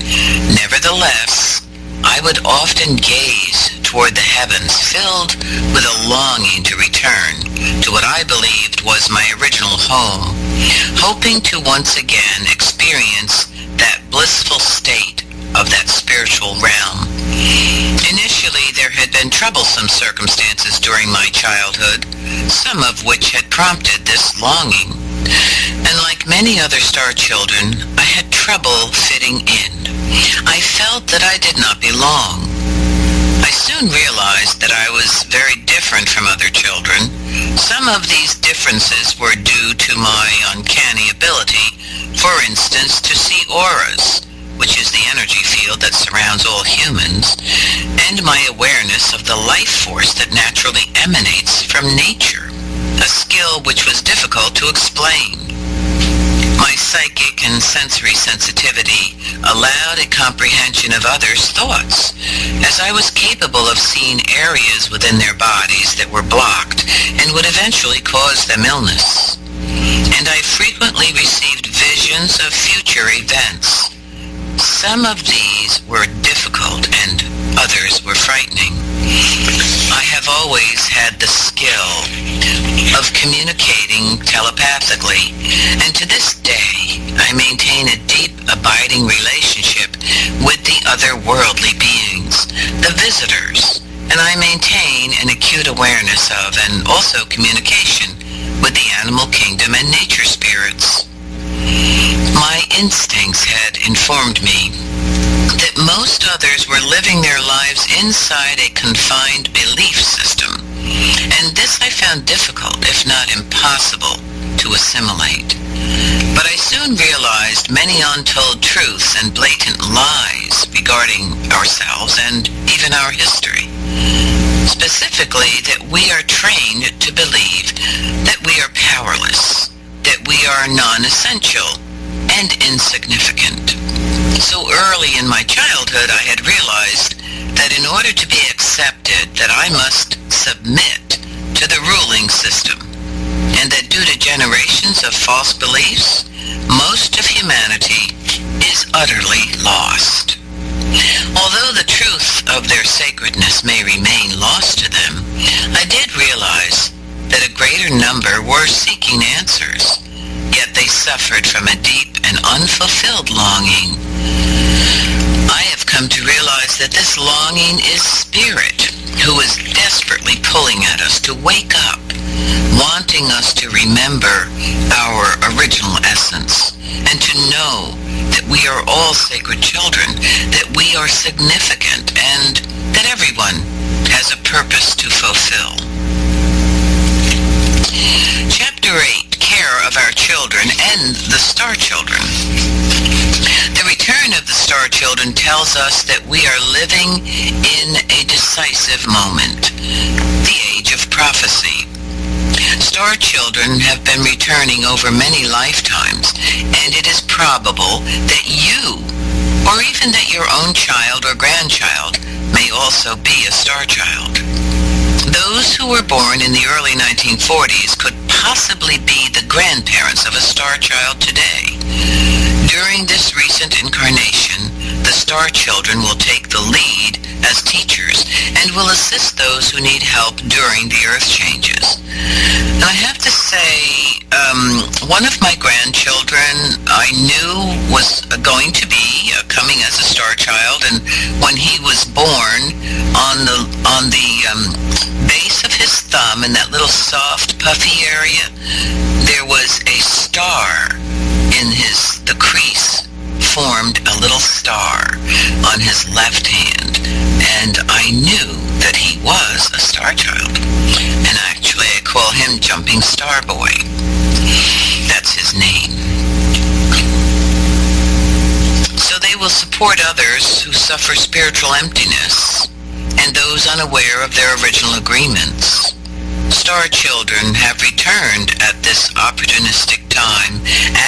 Nevertheless, I would often gaze toward the heavens, filled with a longing to return to what I believed was my original home, hoping to once again experience that blissful state of that spiritual realm. Initially, there had been troublesome circumstances during my childhood, some of which had prompted this longing. And like many other star children, I had trouble fitting in. I felt that I did not belong. I soon realized that I was very different from other children. Some of these differences were due to my uncanny ability, for instance, to see auras, which is the energy field that surrounds all humans, and my awareness of the life force that naturally emanates from nature, a skill which was difficult to explain. My psychic and sensory sensitivity allowed a comprehension of others' thoughts, as I was capable of seeing areas within their bodies that were blocked and would eventually cause them illness. And I frequently received visions of future events. Some of these were difficult and others were frightening. I have always had the skill of communicating telepathically, and to this day, I maintain a deep, abiding relationship with the otherworldly beings, the visitors, and I maintain an acute awareness of and also communication with the animal kingdom and nature spirits. My instincts informed me that most others were living their lives inside a confined belief system, and this I found difficult, if not impossible, to assimilate. But I soon realized many untold truths and blatant lies regarding ourselves and even our history. Specifically, that we are trained to believe that we are powerless, that we are non-essential and insignificant. So early in my childhood, I had realized that in order to be accepted, that I must submit to the ruling system, and that due to generations of false beliefs, most of humanity is utterly lost. Although the truth of their sacredness may remain lost to them, I did realize that a greater number were seeking answers, yet they suffered from a deep and unfulfilled longing. I have come to realize that this longing is spirit, who is desperately pulling at us to wake up, wanting us to remember our original essence, and to know that we are all sacred children, that we are significant, and that everyone has a purpose to fulfill. Chapter 8, Care of Our Children and the Star Children. The return of the Star Children tells us that we are living in a decisive moment, the age of prophecy. Star children have been returning over many lifetimes, and it is probable that you, or even that your own child or grandchild, may also be a star child. Those who were born in the early 1940s could possibly be the grandparents of a star child today. During this recent incarnation, the star children will take the lead as teachers and will assist those who need help during the earth changes. Now, I have to say, one of my grandchildren I knew was going to be coming as a star child, and when he was born, on the base of his thumb, in that little soft, puffy area, there was a star in the crease, formed a little star on his left hand, and I knew that he was a star child. And actually, I call him Jumping Star Boy. That's his name. So they will support others who suffer spiritual emptiness and those unaware of their original agreements. Star children have returned at this opportunistic time,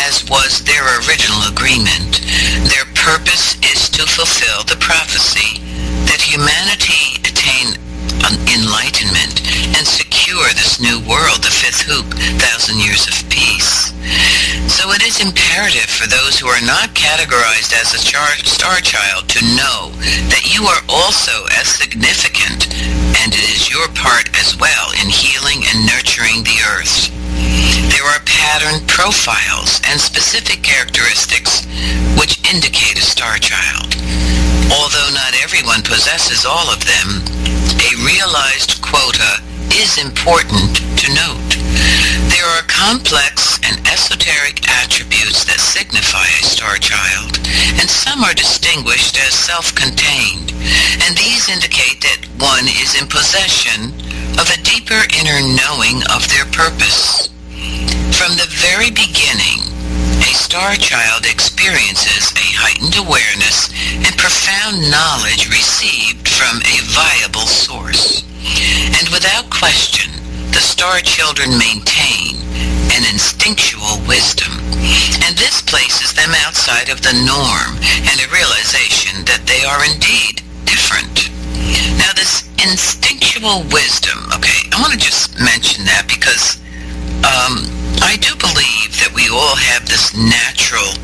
as was their original agreement. Their purpose is to fulfill the prophecy that humanity attain enlightenment and secure this new world, the fifth hoop, 1,000 years of peace. So it is imperative for those who are not categorized as a star child to know that you are also as significant, and it is your part as well in healing and nurturing the earth. There are pattern profiles and specific characteristics which indicate a star child. Although not everyone possesses all of them, a realized quota is important to note. There are complex and esoteric attributes that signify a star child, and some are distinguished as self-contained, and these indicate that one is in possession of a deeper inner knowing of their purpose. From the very beginning, a star child experiences a heightened awareness and profound knowledge received from a viable source. And without question, the star children maintain an instinctual wisdom, and this places them outside of the norm and a realization that they are indeed different. Now, this instinctual wisdom, okay, I want to just mention that because I do believe that we all have this natural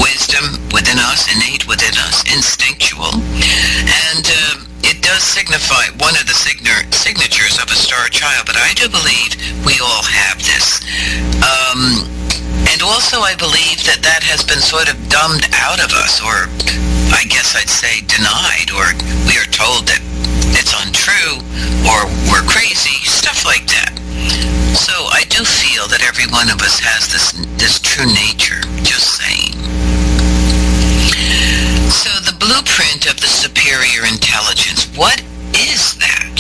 wisdom within us, innate within us, instinctual, and it does signify one of the signatures of a star child, but I do believe we all have this. And also I believe that that has been sort of dumbed out of us, or I guess I'd say denied, or we are told that it's untrue, or we're crazy, stuff like that. So I do feel that every one of us has this true nature, just saying. blueprint of the superior intelligence. What is that?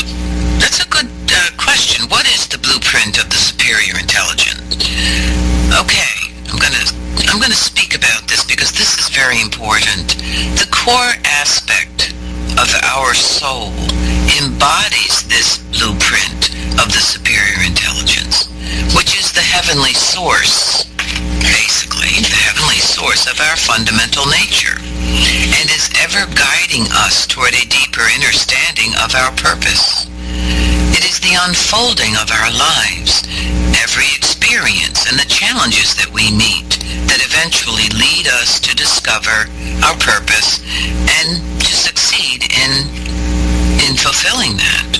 That's a good question. What is the blueprint of the superior intelligence? Okay, I'm gonna speak about this because this is very important. The core aspect of our soul embodies this blueprint of the superior intelligence, which is the heavenly source, basically, the heavenly source of our fundamental nature, and is ever guiding us toward a deeper understanding of our purpose. It is the unfolding of our lives, every experience and the challenges that we meet that eventually lead us to discover our purpose and to succeed in fulfilling that.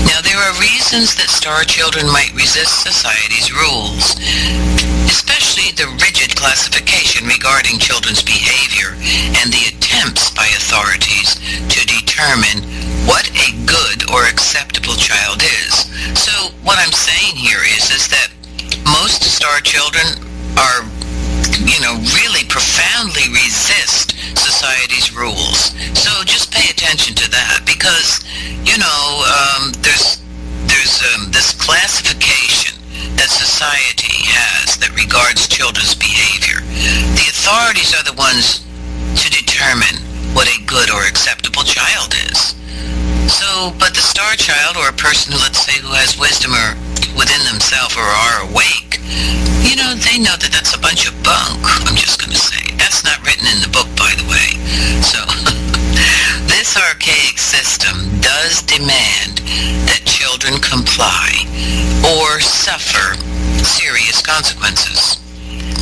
Now, there are reasons that star children might resist society's rules, especially the rigid classification regarding children's behavior and the attempts by authorities to determine what a good or acceptable child is. So what I'm saying here is that most star children are, really profoundly resist society's rules. So just pay attention to that because, there's this classification that society has that regards children's behavior. The authorities are the ones to determine what a good or acceptable child is. So, but the star child, or a person who, let's say, who has wisdom or within themselves or are awake, they know that that's a bunch of bunk. I'm just going to say. That's not written in the book, by the way. So, this archaic system does demand that children comply or suffer serious consequences.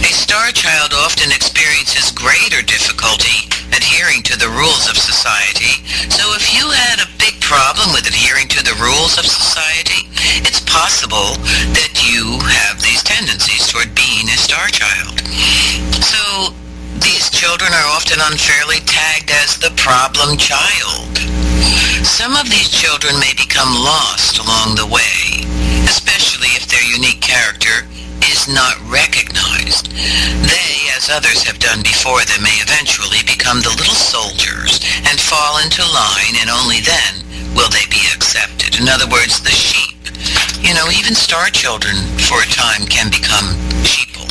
A star child often experiences greater difficulty adhering to the rules of society. So if you had a big problem with adhering to the rules of society, it's possible that you have these tendencies toward being a star child. So these children are often unfairly tagged as the problem child. Some of these children may become lost along the way, especially if their unique character is not recognized. They, as others have done before them, may eventually become the little soldiers and fall into line, and only then will they be accepted. In other words, the sheep. Even star children for a time can become sheeple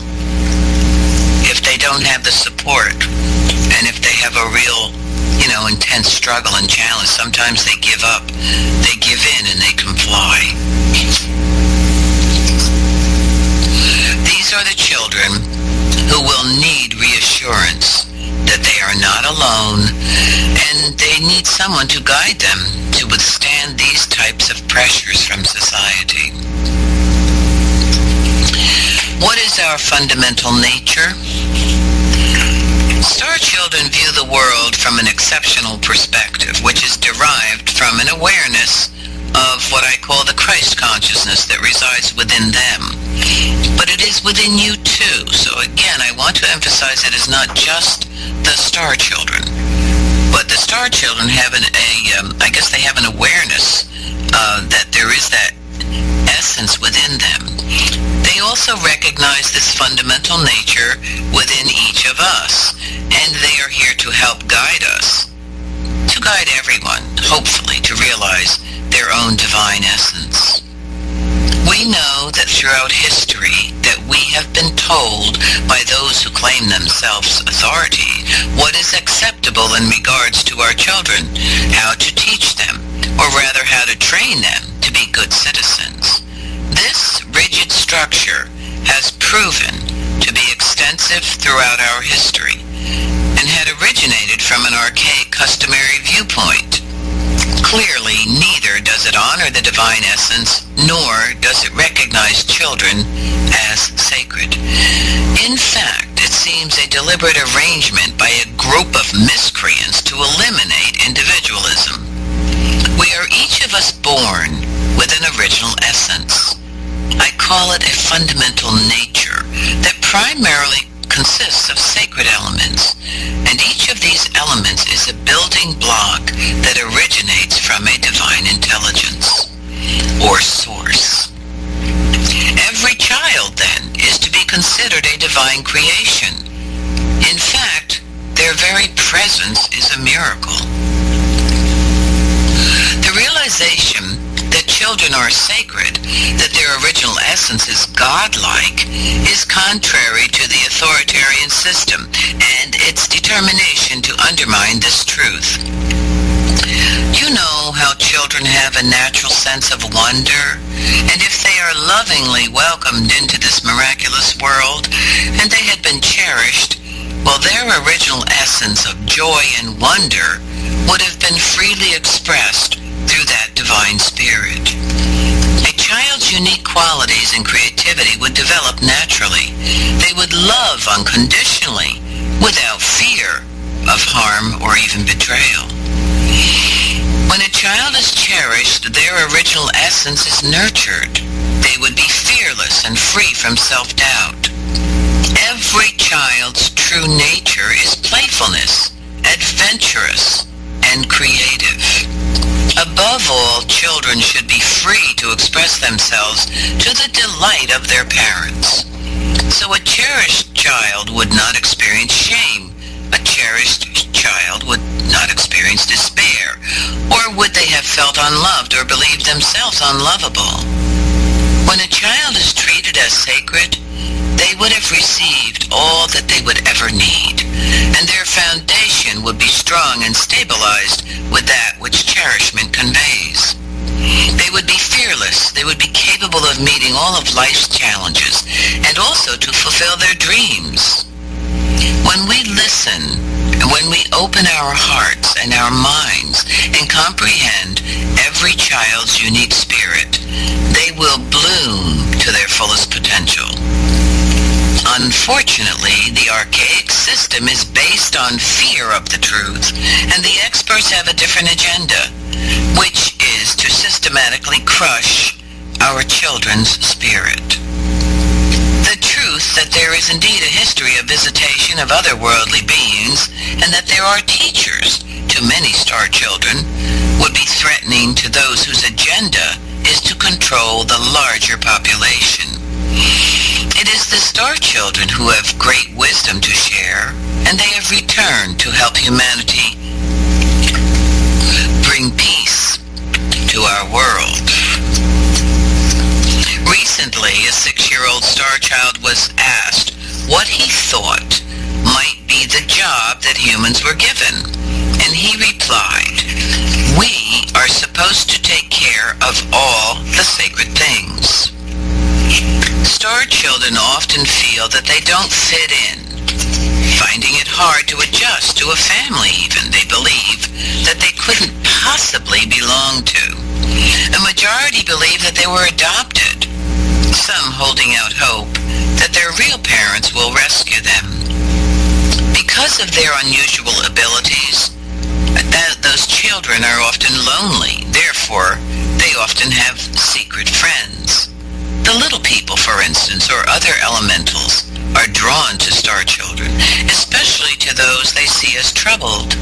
if they don't have the support, and if they have a real, intense struggle and challenge. Sometimes they give up, they give in, and they comply. These are the children who will need reassurance that they are not alone, and they need someone to guide them to withstand these types of pressures from society. What is our fundamental nature? Star children view the world from an exceptional perspective, which is derived from an awareness of what I call the Christ consciousness that resides within them. But it is within you too. So again, I want to emphasize it is not just the star children, but the star children have they have an awareness that there is that essence within them. They also recognize this fundamental nature within each of us, and they are here to help guide us, to guide everyone, hopefully, to realize their own divine essence. We know that throughout history that we have been told by those who claim themselves authority what is acceptable in regards to our children, how to teach them, or rather how to train them to be good citizens. This rigid structure has proven to be extensive throughout our history and had originated from an archaic customary viewpoint. Clearly, neither does it honor the divine essence, nor does it recognize children as sacred. In fact, it seems a deliberate arrangement by a group of miscreants to eliminate individualism. We are each of us born with an original essence. I call it a fundamental nature that primarily consists of sacred elements, and each of these elements is a building block that originates from a divine intelligence or source. Every child, then, is to be considered a divine creation. In fact, their very presence is a miracle. The realization that children are sacred, that their original essence is godlike, is contrary to the authoritarian system and its determination to undermine this truth. You know how children have a natural sense of wonder, and if they are lovingly welcomed into this miraculous world, and they had been cherished, well, their original essence of joy and wonder would have been freely expressed through that divine spirit. A child's unique qualities and creativity would develop naturally. They would love unconditionally, without fear of harm or even betrayal. When a child is cherished, their original essence is nurtured. They would be fearless and free from self-doubt. Every child's true nature is playfulness, adventurous, and creative. Above all, children should be free to express themselves to the delight of their parents. So a cherished child would not experience shame. A cherished child would not experience despair. Or would they have felt unloved or believed themselves unlovable? When a child is treated as sacred, they would have received all that they would ever need, and their foundation would be strong and stabilized with that which cherishment conveys. They would be fearless. They would be capable of meeting all of life's challenges and also to fulfill their dreams. When we listen, and when we open our hearts and our minds and comprehend every child's unique spirit, they will bloom to their fullest potential. Unfortunately, the archaic system is based on fear of the truth, and the experts have a different agenda, which is to systematically crush our children's spirit. The truth that there is indeed a history of visitation of otherworldly beings, and that there are teachers to many star children, would be threatening to those whose agenda is to control the larger population. It is the star children who have great wisdom to share, and they have returned to help humanity bring peace to our world. Recently, a 6-year-old star child was asked what he thought might be the job that humans were given, and he replied, "We are supposed to take care of all the sacred things." Star children often feel that they don't fit in, finding it hard to adjust to a family even they believe that they couldn't possibly belong to. A majority believe that they were adopted, some holding out hope that their real parents will rescue them. Because of their unusual abilities, those children are often lonely. Therefore, they often have secret friends. The little people, for instance, or other elementals, are drawn to star children, especially to those they see as troubled.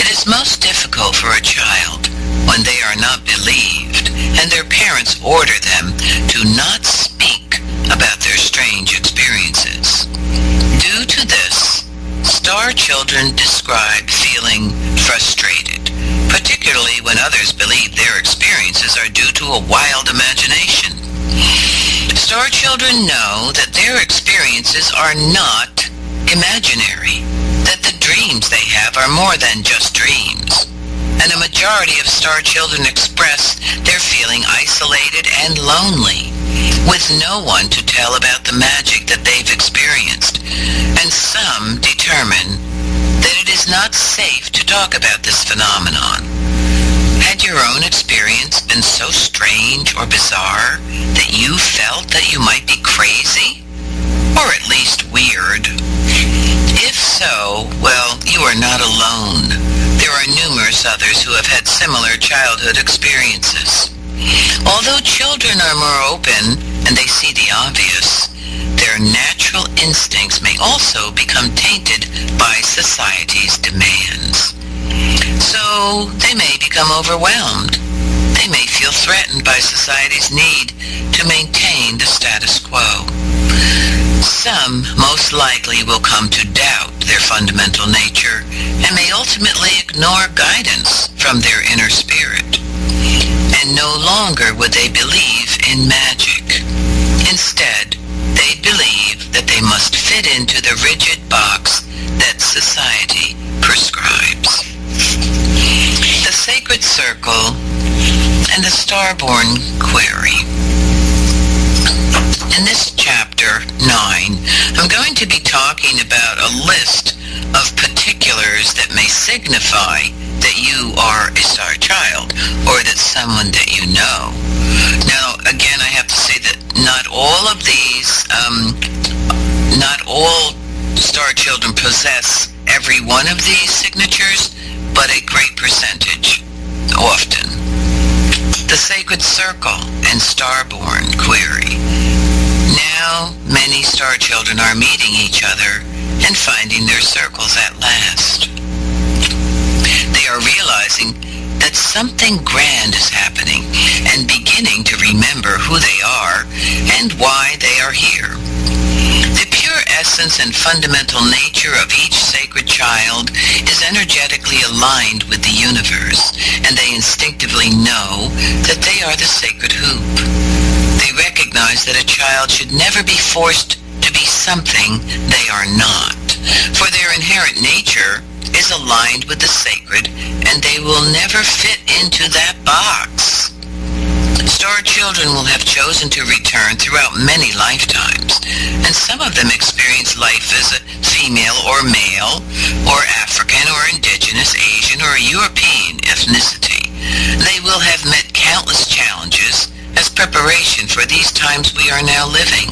It is most difficult for a child when they are not believed, and their parents order them to not speak about their strange experiences. Due to this, star children describe feeling frustrated, particularly when others believe their experiences are due to a wild imagination. Star children know that their experiences are not imaginary, that the dreams they have are more than just dreams. And a majority of star children express their feeling isolated and lonely, with no one to tell about the magic that they've experienced. And some determine that it is not safe to talk about this phenomenon. Had your own experience been so strange or bizarre that you felt that you might be crazy, or at least weird? If so, well, you are not alone. There are numerous others who have had similar childhood experiences. Although children are more open and they see the obvious, their natural instincts may also become tainted by society's demands. So they may become overwhelmed. They may feel threatened by society's need to maintain the status quo. Some most likely will come to doubt their fundamental nature and may ultimately ignore guidance from their inner spirit. And no longer would they believe in magic. Instead, they believe that they must fit into the rigid box that society prescribes. The sacred circle and the starborn query. In this chapter 9, I'm going to be talking about a list of particulars that may signify that you are a star child or that someone that you know. Now, again, I have to say that not all of these, not all star children possess every one of these signatures, but a great percentage, often. The sacred circle and starborn query. Now, many star children are meeting each other and finding their circles at last. They are realizing that something grand is happening and beginning to remember who they are and why they are here. The pure essence and fundamental nature of each sacred child is energetically aligned with the universe, and they instinctively know that they are the sacred hoop. They recognize that a child should never be forced to be something they are not, for their inherent nature is aligned with the sacred, and they will never fit into that box. Star children will have chosen to return throughout many lifetimes, and some of them experience life as a female or male, or African or indigenous, Asian or European ethnicity. They will have met countless challenges as preparation for these times we are now living.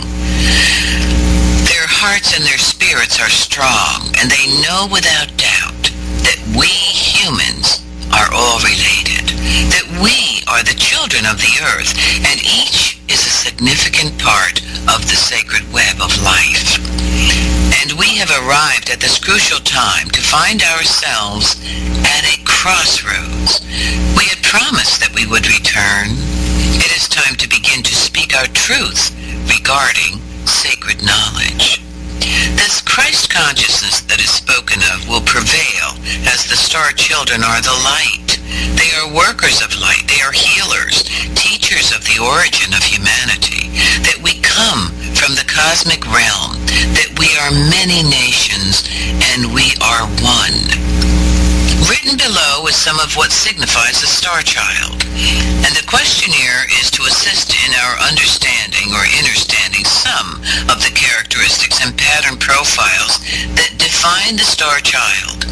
Their hearts and their spirits are strong, and they know without doubt that we humans are all related, that we are the children of the earth, and each is a significant part of the sacred web of life. And we have arrived at this crucial time to find ourselves at a crossroads. We had promised that we would return. It is time to begin to speak our truth regarding sacred knowledge. This Christ consciousness that is spoken of will prevail as the star children are the light. They are workers of light. They are healers, teachers of the origin of humanity, that we come from the cosmic realm, that we are many nations, and we are one. Written below is some of what signifies a star child, and the questionnaire is to assist in our understanding or understanding some of the characteristics and pattern profiles that define the star child.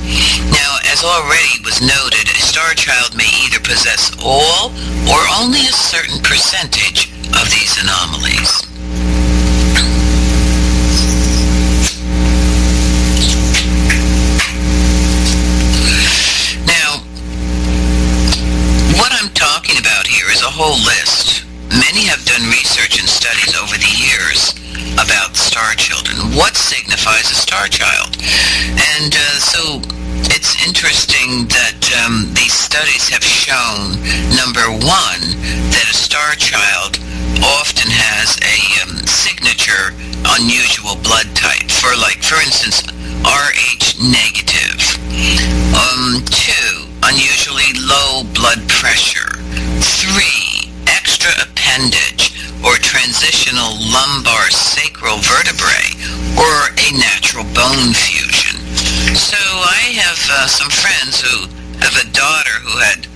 Now, as already was noted, a star child may either possess all or only a certain percentage of these anomalies. A whole list. Many have done research and studies over the years about star children. What signifies a star child? And so it's interesting that these studies have shown, number one, that a star child often has a signature unusual blood type. For instance, Rh negative. 2, unusually low blood pressure. 3, extra appendage or transitional lumbar sacral vertebrae or a natural bone fusion. So I have some friends who have a daughter who had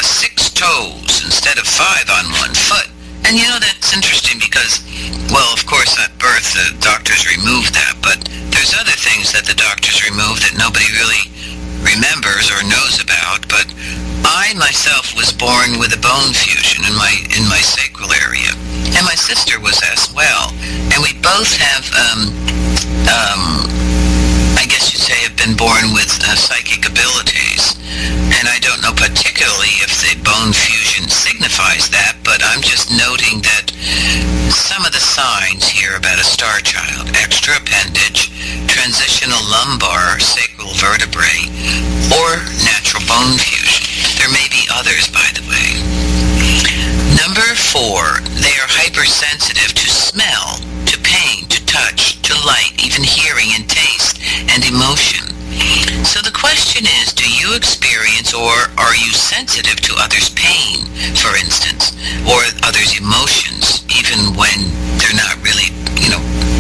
6 toes instead of 5 on one foot. And you know, that's interesting because, well, of course at birth the doctors removed that, but there's other things that the doctors remove that nobody really remembers or knows about. But I myself was born with a bone fusion in my sacral area, and my sister was as well. And we both have, I guess you'd say, have been born with psychic abilities. And I don't know particularly if the bone fusion signifies that, but I'm just noting that some of the signs here about a star child: extra appendage, transitional lumbar sacral vertebrae, or natural bone fusion. There may be others, by the way. Number 4, they are hypersensitive to smell, to pain, to touch, to light, or are you sensitive to others' pain, for instance, or others' emotions, even when they're not really,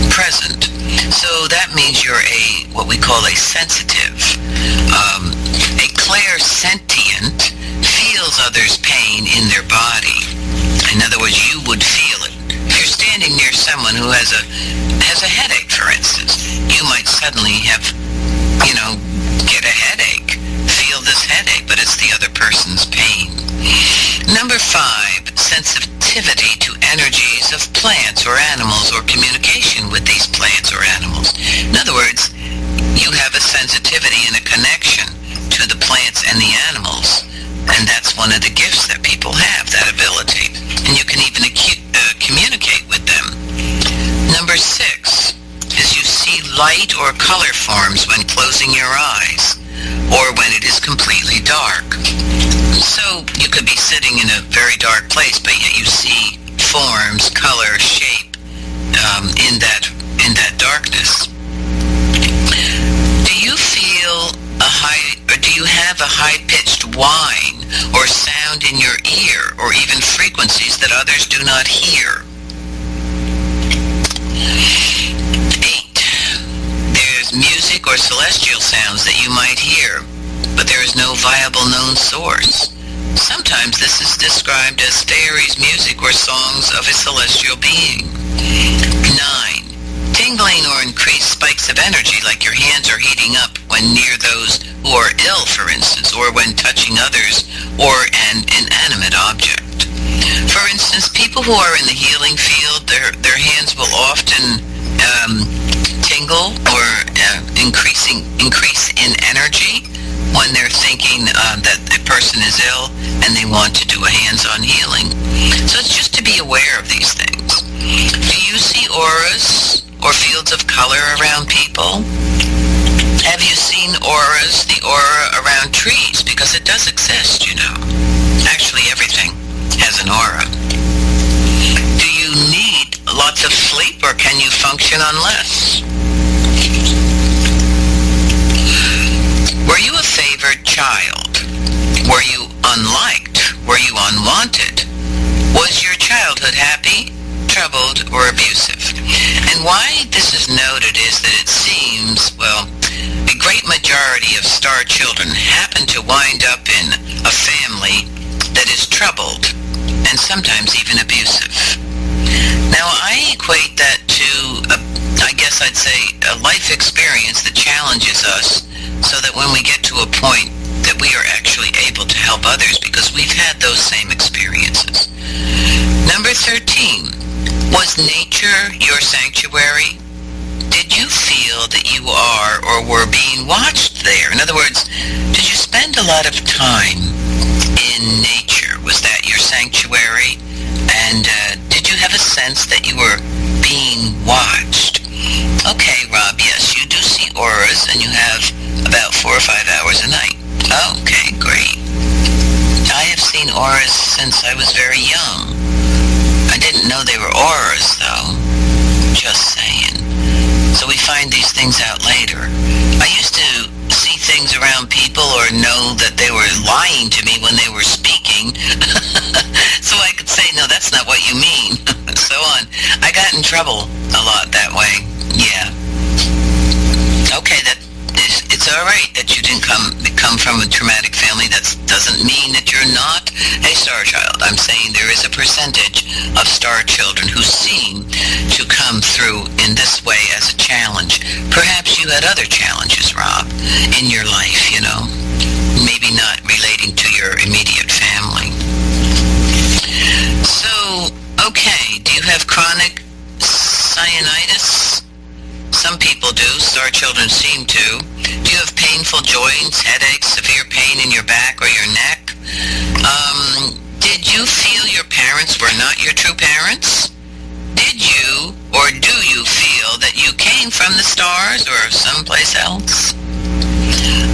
present? So that means you're what we call a sensitive. A clairsentient feels others' pain in their body. In other words, you would feel it. If you're standing near someone who has a headache, for instance, you might suddenly have, get a headache, feel this headache, but it's the other person's pain. Number 5, sensitivity to energies of plants or animals or communication with these plants or animals. In other words, you have a sensitivity and a connection to the plants and the animals, and that's one of the gifts that people have, that ability. And you can even communicate with them. Number 6 is you see light or color forms when closing your eyes or when it is completely dark. So you could be sitting in a very dark place, but yet you see forms, color, shape in that darkness. Do you feel do you have a high-pitched whine or sound in your ear, or even frequencies that others do not hear? 8. There's music or celestial sounds that you might hear, but there is no viable known source. Sometimes this is described as fairies' music or songs of a celestial being. 9. Tingling or increased spikes of energy, like your hands are heating up when near those who are ill, for instance, or when touching others or an inanimate object. For instance, people who are in the healing field, their hands will often tingle or increase in energy when they're thinking that the person is ill and they want to do a hands-on healing. So it's just to be aware of these things. Do you see auras or fields of color around people? Have you seen auras, the aura around trees? Because it does exist, Actually, everything has an aura. Do you need lots of sleep, or can you function on less? Were you a favored child? Were you unliked? Were you unwanted? Was your childhood happy, troubled, or abusive? And why this is noted is that it seems, a great majority of star children happen to wind up in a family that is troubled and sometimes even abusive. Now, I equate that to, I'd say, a life experience that challenges us so that when we get to a point that we are actually able to help others because we've had those same experiences. Number 13, was nature your sanctuary? Did you feel that you are or were being watched there? In other words, did you spend a lot of time in nature? Was that your sanctuary? And did you have a sense that you were being watched? Okay, Rob, yes, you do see auras, and you have about 4 or 5 hours a night. Okay, great. I have seen auras since I was very young. I didn't know they were auras, though. Just saying. So we find these things out later. I used to see things around people or know that they were lying to me when they were speaking. So I could say, no, that's not what you mean. So on. I got in trouble a lot that way. Yeah. Okay, it's all right that you didn't come from a traumatic family. That doesn't mean that you're not a star child. I'm saying there is a percentage of star children who seem to come through in this way as a challenge. Perhaps you had other challenges, Rob, in your life, maybe not relating to your immediate family. So, okay, do you have chronic cyanitis? Some people do. Star children seem to. Do you have painful joints, headaches, severe pain in your back or your neck? Did you feel your parents were not your true parents? Did you or do you feel that you came from the stars or someplace else?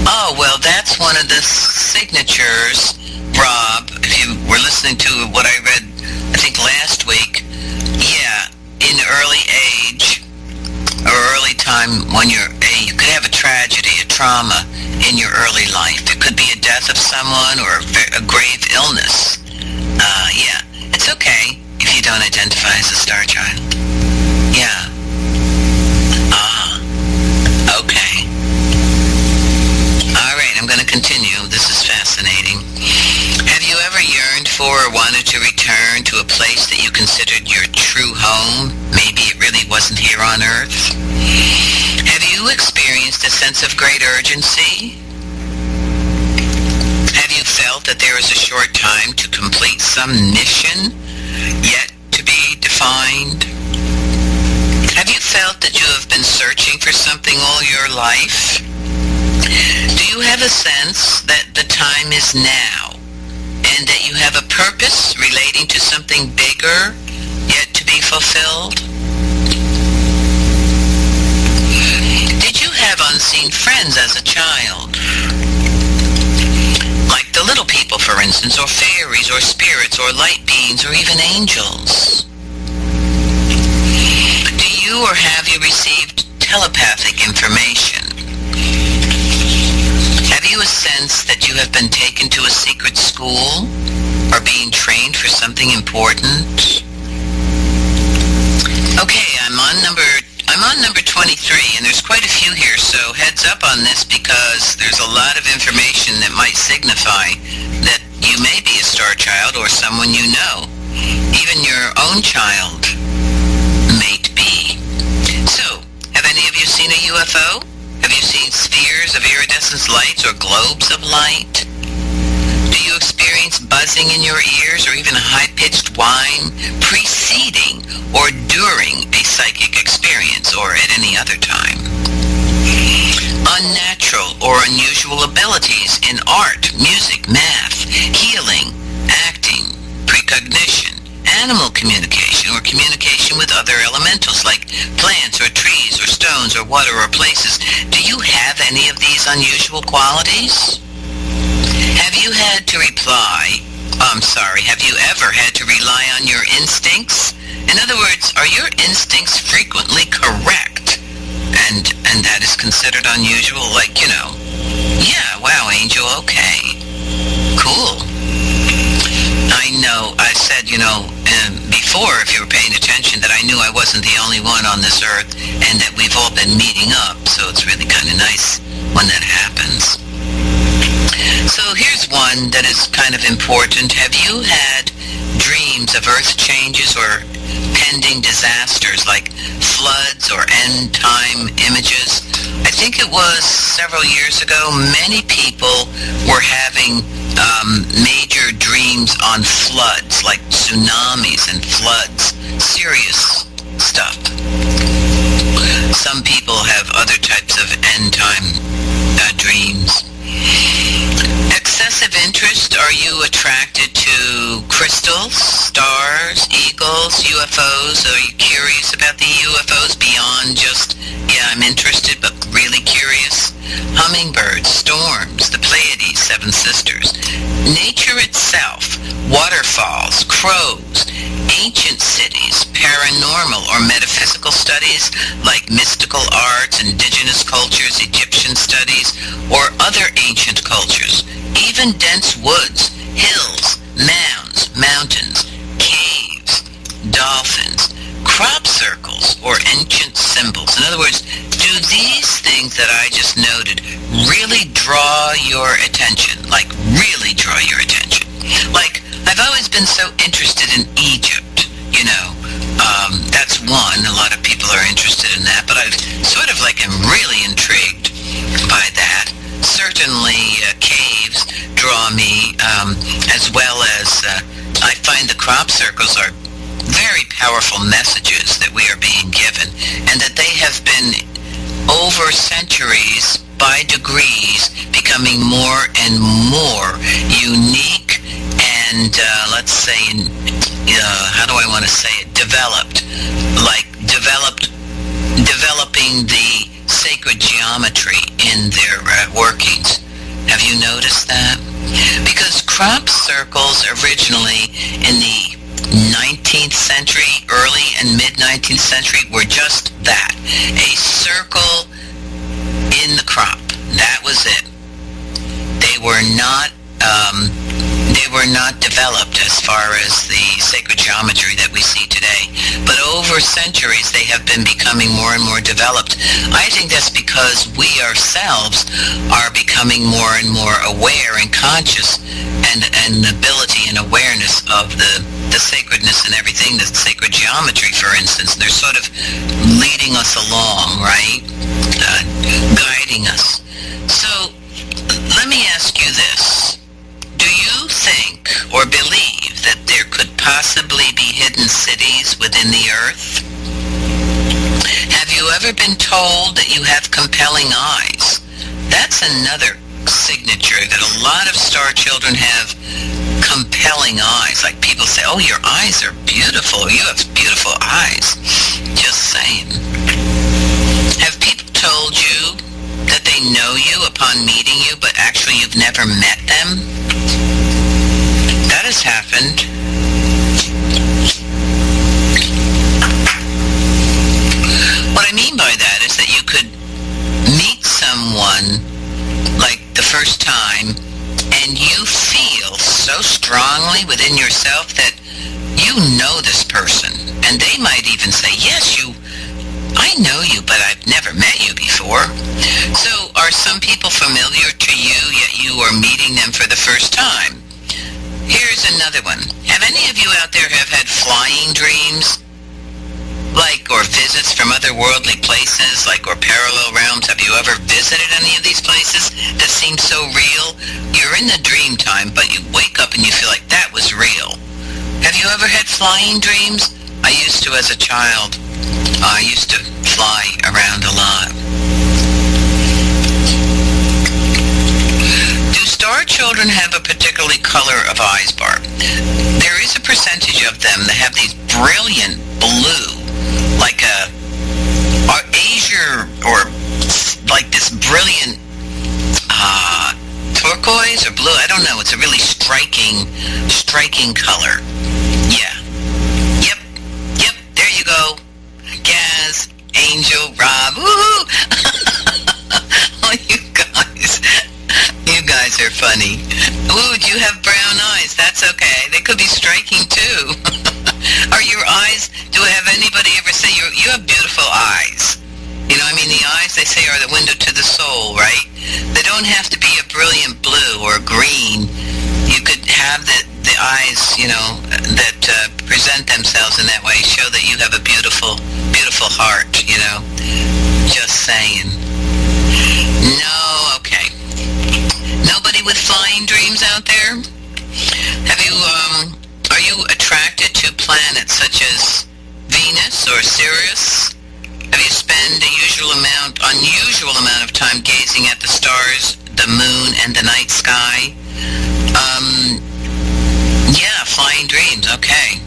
Oh, well, that's one of the signatures, Rob, if you were listening to what I read, I think last week. Yeah, in early age or early time when you could have a tragedy, a trauma in your early life. It could be be a death of someone or a grave illness. Yeah, it's okay if you don't identify as a star child. Yeah. Okay. All right, I'm going to continue. This is fascinating. Have you ever yearned for or wanted to return to a place that you considered your true home? Maybe it really wasn't here on Earth. Have you experienced a sense of great urgency? Have you felt that there is a short time to complete some mission yet to be defined? Have you felt that you have been searching for something all your life? Do you have a sense that the time is now and that you have a purpose relating to something bigger yet to be fulfilled? Did you have unseen friends as a child? Like the little people, for instance, or fairies, or spirits, or light beings, or even angels? Do you or have you received telepathic information? Have you a sense that you have been taken to a secret school or being trained for something important? Okay, I'm on number 23, and there's quite a few here, so heads up on this because there's a lot of information that might signify that you may be a star child or someone you know. Even your own child may be. So, have any of you seen a UFO? Have you seen spheres of iridescent lights or globes of light? Do you experience buzzing in your ears or even a high-pitched whine preceding or during a psychic experience or at any other time? Unnatural or unusual abilities in art, music, math, healing, acting, precognition, animal communication, or communication with other elementals like plants or trees or stones or water or places. Do you have any of these unusual qualities? Have you had to have you ever had to rely on your instincts? In other words, are your instincts frequently correct? And that is considered unusual, like, yeah, wow, Angel, okay. Cool. I know, I said, before, if you were paying attention, that I knew I wasn't the only one on this earth and that we've all been meeting up, so it's really kind of nice when that happens. So here's one that is kind of important. Have you had dreams of earth changes or pending disasters like floods or end-time images? I think it was several years ago, many people were having major dreams on floods, like tsunamis and floods, serious stuff. Some people have other types of end-time dreams. Excessive interest. Are you attracted to crystals, stars, eagles, UFOs? Are you curious about the UFOs beyond just, yeah, I'm interested, but really curious? Hummingbirds, storms, the Pleiades, Seven Sisters, nature itself, waterfalls, crows, ancient cities, paranormal or metaphysical studies like mystical arts, indigenous cultures, Egyptian studies, or other ancient cultures, even dense woods, hills, mounds, mountains, caves, dolphins, crop circles, or ancient symbols. In other words, do these things that I just noted really draw your attention? Like, really draw your attention? Like, I've always been so interested in Egypt, that's one. A lot of people are interested in that, but I've sort of am really intrigued by that. Certainly, caves draw me, as well as I find the crop circles are very powerful messages that we are being given, and that they have been over centuries, by degrees, becoming more and more unique and, let's say, how do I want to say it, developing the sacred geometry in their workings. Have you noticed that? Because crop circles originally in the 19th century, early and mid-19th century, were just that. A circle in the crop. That was it. They were centuries, they have been becoming more and more developed. I think that's because we ourselves are becoming more and more aware and conscious and ability and awareness of the sacredness and everything, the sacred geometry, for instance. They're sort of leading us along, right? Guiding us. So let me ask you this. Do you think or believe that there could possibly be hidden cities within the earth? Have you ever been told that you have compelling eyes? That's another signature that a lot of star children have, compelling eyes. Like people say, oh, your eyes are beautiful. You have beautiful eyes. Just saying. Have people told you that they know you upon meeting you, but actually you've never met them? That has happened. What I mean by that is that you could meet someone like the first time and you feel so strongly within yourself that you know this person. And they might even say, yes, I know you, but I've never met you before. So are some people familiar to you, yet you are meeting them for the first time? Here's another one. Have any of you out there have had flying dreams? Or visits from otherworldly places, or parallel realms? Have you ever visited any of these places that seem so real? You're in the dream time, but you wake up and you feel like that was real. Have you ever had flying dreams? I used to as a child. I used to fly around a lot. Do star children have a particular color of eyes, Barb? There is a percentage of them that have these brilliant blue, like a azure, or like this brilliant turquoise or blue. I don't know. It's a really striking color. Yeah. Yep. There you go. Gaz, Angel, Rob. Woohoo! Oh, you guys are funny. Ooh, do you have brown eyes? That's okay. They could be striking too. Are your eyes, have anybody ever say you have beautiful eyes? The eyes, they say, are the window to the soul, right? They don't have to be a brilliant blue or green. You could have the eyes, that present themselves in that way, show that you have a beautiful, beautiful heart, Just saying. No, okay. Nobody with flying dreams out there? Are you attracted to planets such as Venus or Sirius? Have you spent unusual amount of time gazing at the stars, the moon, and the night sky? Yeah, flying dreams, okay.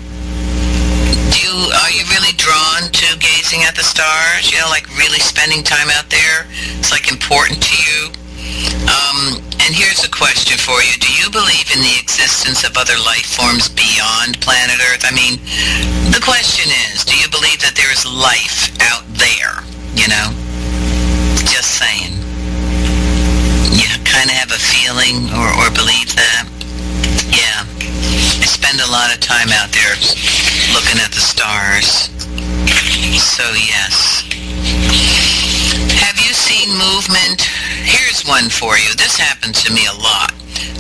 Are you really drawn to gazing at the stars? Really spending time out there? It's important to you? And here's a question for you. Do you believe in the existence of other life forms beyond planet Earth? The question is, do you believe that there is life out there? Just saying. You kind of have a feeling or believe that? Yeah. I spend a lot of time out there looking at the stars. So, yes. Have you seen movement? Here's one for you. This happens to me a lot.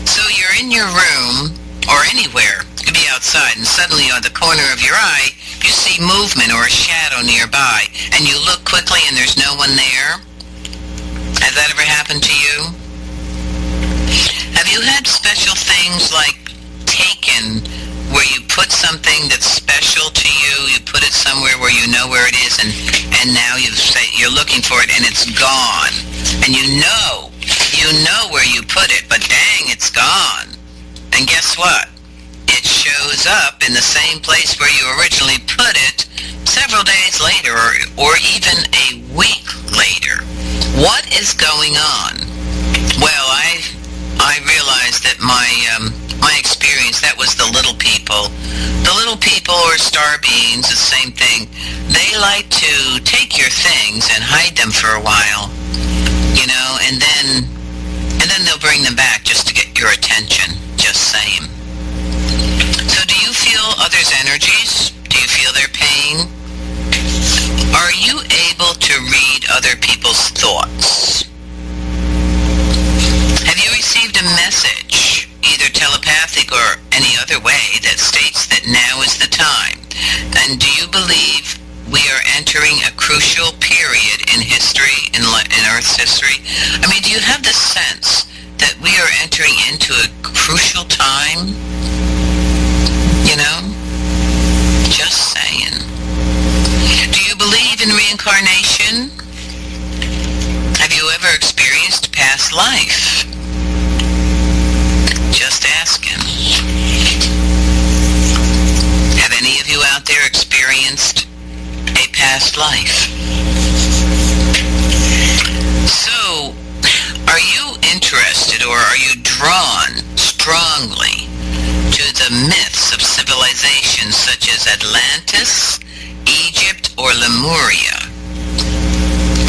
So you're in your room or anywhere. You could be outside, and suddenly on the corner of your eye, you see movement or a shadow nearby, and you look quickly and there's no one there. Has that ever happened to you? Have you had special things taken where you put something that's special to you, you put it somewhere where you know where it is, and now you're looking for it and it's gone, and you know where you put it, but dang, it's gone. And guess what? It shows up in the same place where you originally put it several days later, or even a week later. What is going on? Well, I realized that my experience, that was the little people. The little people, or star beings, the same thing. They like to take your things and hide them for a while, and then they'll bring them back just to get your attention. Just saying. So do you feel others' energies? Do you feel their pain? Are you able to read other people's thoughts? Have you received a message, either telepathic or any other way, that states that now is the time? And do you believe we are entering a crucial period in history, in Earth's history? I mean, do you have the sense that we are entering into a crucial time? You know? Just saying. Do you believe in reincarnation? Have you ever experienced past life? Just asking. Have any of you out there experienced a past life? So, are you interested, or are you drawn strongly to the myths of civilizations such as Atlantis, Egypt, or Lemuria?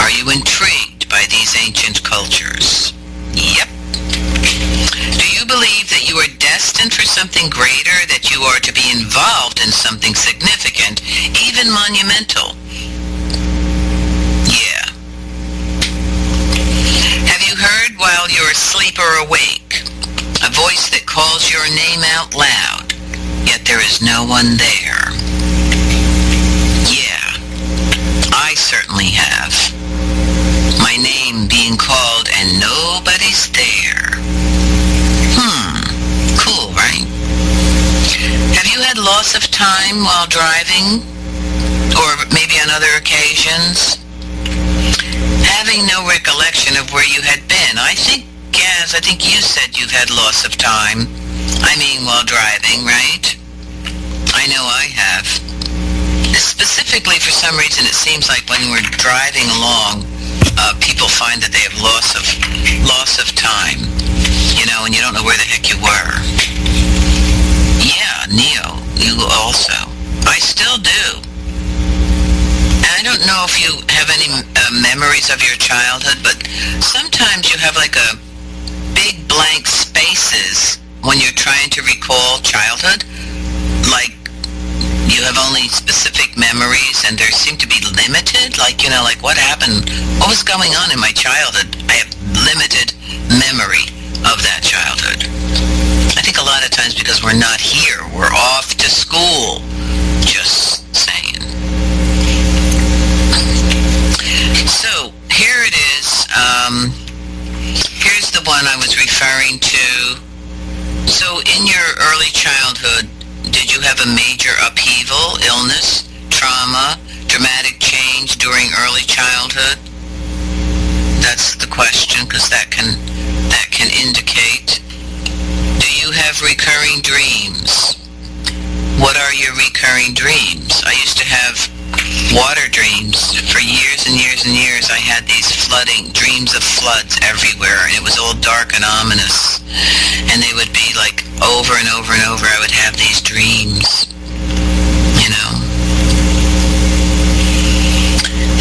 Are you intrigued by these ancient cultures? Yep. Do you believe that you are destined for something greater, that you are to be involved in something significant, even monumental? Yeah. Have you heard while you're asleep or awake a voice that calls your name out loud, yet there is no one there? Yeah, I certainly have. My name being called and nobody's there. Cool, right? Have you had loss of time while driving? Or maybe on other occasions? Having no recollection of where you had been. I think you said you've had loss of time. I mean, while driving, right? I know I have. Specifically, for some reason, it seems like when we're driving along, people find that they have loss of time, you know, and you don't know where the heck you were. Yeah, Neo, you also. I still do. I don't know if you have any memories of your childhood, but sometimes you have like a big blank spaces when you're trying to recall childhood, like you have only specific memories and they seem to be limited, like, you know, like what happened, what was going on in my childhood? I have limited memory of that childhood. I think a lot of times because we're not here, we're off to school. Just saying. So, here it is. Here's the one I was referring to. So, in your early childhood, did you have a major upheaval, illness, trauma, dramatic change during early childhood? That's the question, because that can indicate. Do you have recurring dreams? What are your recurring dreams? I used to have water dreams. For years and years and years, I had these dreams of floods everywhere, and it was all dark and ominous. And they would be like over and over and over, I would have these dreams, you know.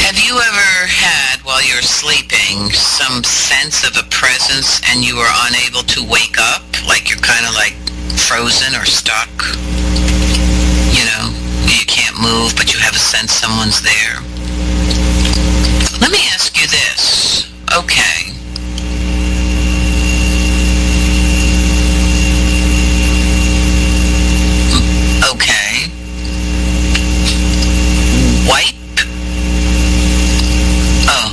Have you ever had, while you're sleeping, some sense of a presence and you were unable to wake up? Like you're kind of like frozen or stuck? You know, you can't move, but you have a sense someone's there. Let me ask you this. Okay. Okay. Wipe? Oh.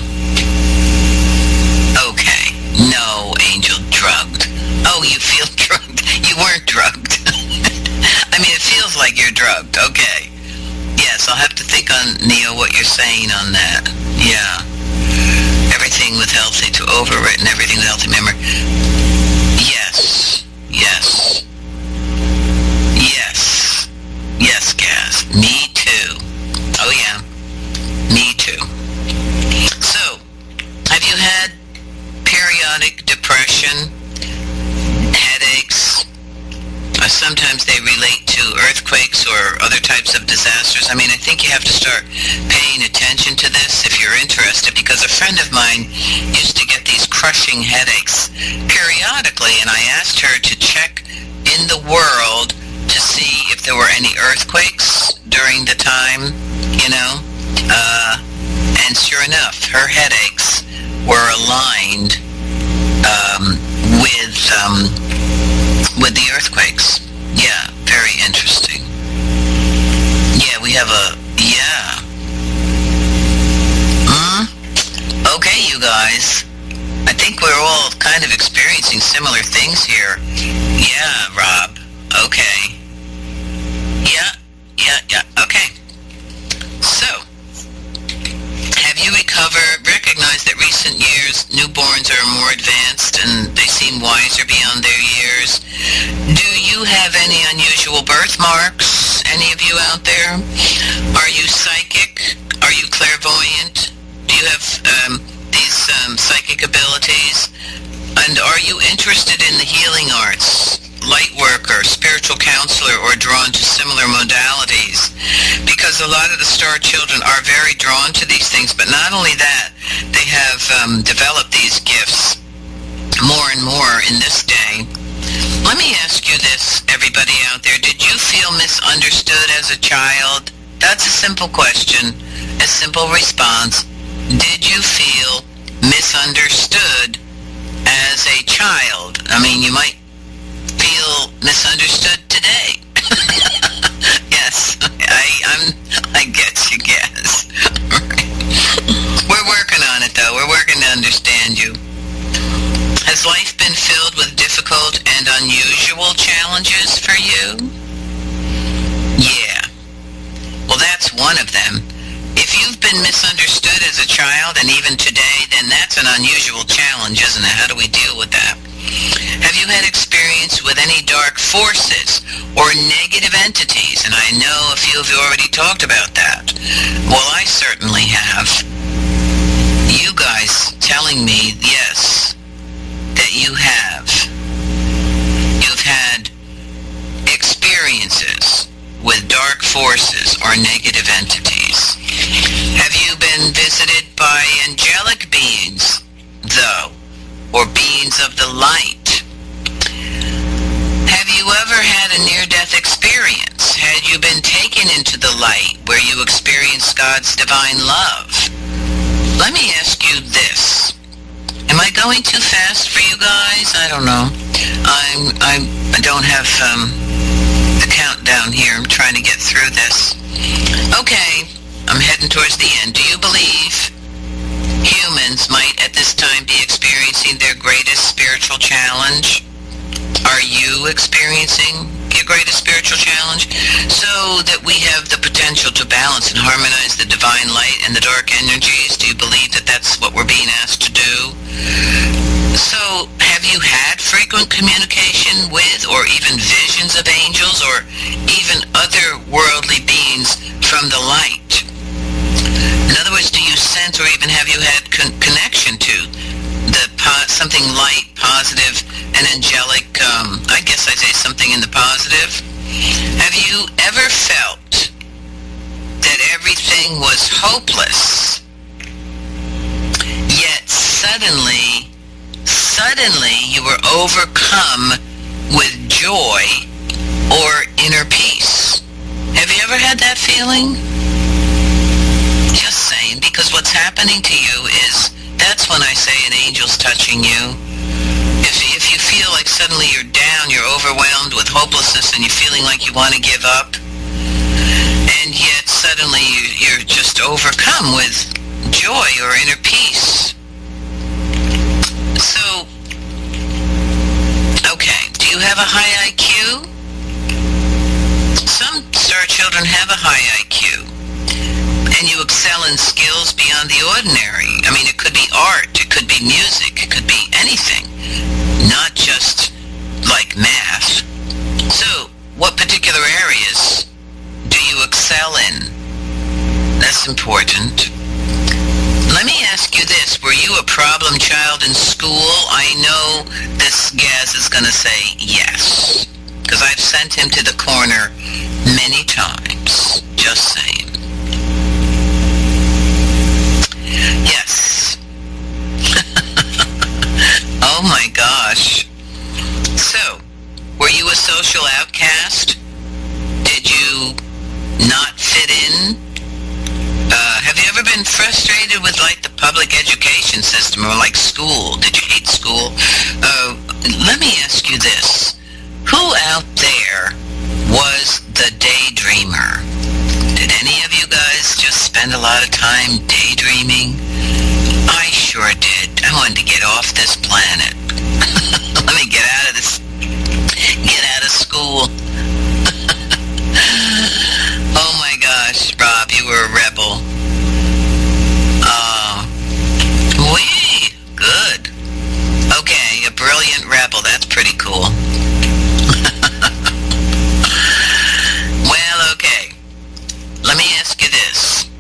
Okay. No, Angel, drugged. Oh, you feel drugged. You weren't drugged. I mean, it feels like you're drugged. Okay. Yes, I'll have to think on, Neo, what you're saying on that. Yeah. Everything with healthy to overwritten, everything with healthy memory. Yes. Yes. Yes. Yes, Gaz. Me too. Oh, yeah. Me too. So, have you had periodic depression, headaches? Sometimes they relate to earthquakes or other types of disasters. I mean, I think you have to start paying attention to this if you're interested, because a friend of mine used to get these crushing headaches periodically, and I asked her to check in the world to see if there were any earthquakes during the time, you know. And sure enough, her headaches were aligned with the earthquakes. Yeah, very interesting. Yeah, we have Okay, you guys. I think we're all kind of experiencing similar things here. Yeah, Rob. Okay. Yeah. Okay. So, have you recognized that recent years newborns are more advanced and they seem wiser beyond their years? Do you have any unusual birthmarks? Any of you out there? Are you psychic? Are you clairvoyant? Do you have these psychic abilities? And are you interested in the healing arts, light worker, spiritual counselor, or drawn to similar modalities? Because a lot of the star children are very drawn to these things, but not only that, they have developed these gifts more and more in this day. Let me ask you this, everybody out there. Did you feel misunderstood as a child? That's a simple question, a simple response. Did you feel misunderstood as a child? I mean, you might feel misunderstood today. Yes, I guess you guess. We're working on it, though. We're working to understand you. Has life been filled with difficult and unusual challenges for you? Yeah. Well, that's one of them. If you've been misunderstood as a child and even today, then that's an unusual challenge, isn't it? How do we deal with that? Have you had experience with any dark forces or negative entities? And I know a few of you already talked about that. Well, I certainly have. You guys telling me, yes, that you have. You've had experiences with dark forces or negative entities. Have you been visited by angelic beings, though, or beings of the light? Have you ever had a near-death experience? Had you been taken into the light where you experienced God's divine love? Let me ask you this. Am I going too fast for you guys? I don't know. I don't have the countdown here. I'm trying to get through this. Okay, I'm heading towards the end. Do you believe humans might at this time be experiencing their greatest spiritual challenge? Are you experiencing your greatest spiritual challenge? So that we have the potential to balance and harmonize the divine light and the dark energies. Do you believe that that's what we're being asked to do? So, have you had frequent communication with or even visions of angels or even other worldly beings from the light? In other words, do you sense or even have you had connection to something light, positive, and angelic? I guess I'd say something in the positive. Have you ever felt that everything was hopeless, yet suddenly you were overcome with joy or inner peace? Have you ever had that feeling? Just saying, because what's happening to you is, that's when I say an angel's touching you. If you feel like suddenly you're down, you're overwhelmed with hopelessness, and you're feeling like you want to give up, and yet suddenly you're just overcome with joy or inner peace. So, okay, do you have a high IQ? Some star children have a high IQ, and you excel in skills beyond the ordinary. I mean, it could be art, it could be music, it could be anything, not just like math. So, what particular areas do you excel in? That's important. Let me ask you this. Were you a problem child in school? I know this Gaz is going to say yes, because I've sent him to the corner many times. Just saying. Yes. Oh my gosh. So, were you a social outcast? Did you not fit in? Have you ever been frustrated More like school. Did you hate school? Let me ask you this. Who out there was the daydreamer? Did any of you guys just spend a lot of time daydreaming? I sure did. I wanted to get off this planet. Let me get out of this. Get out of school. Oh my gosh, Rob, you were a rebel. Good. Okay, a brilliant rebel. That's pretty cool. Well, okay. Let me ask you this.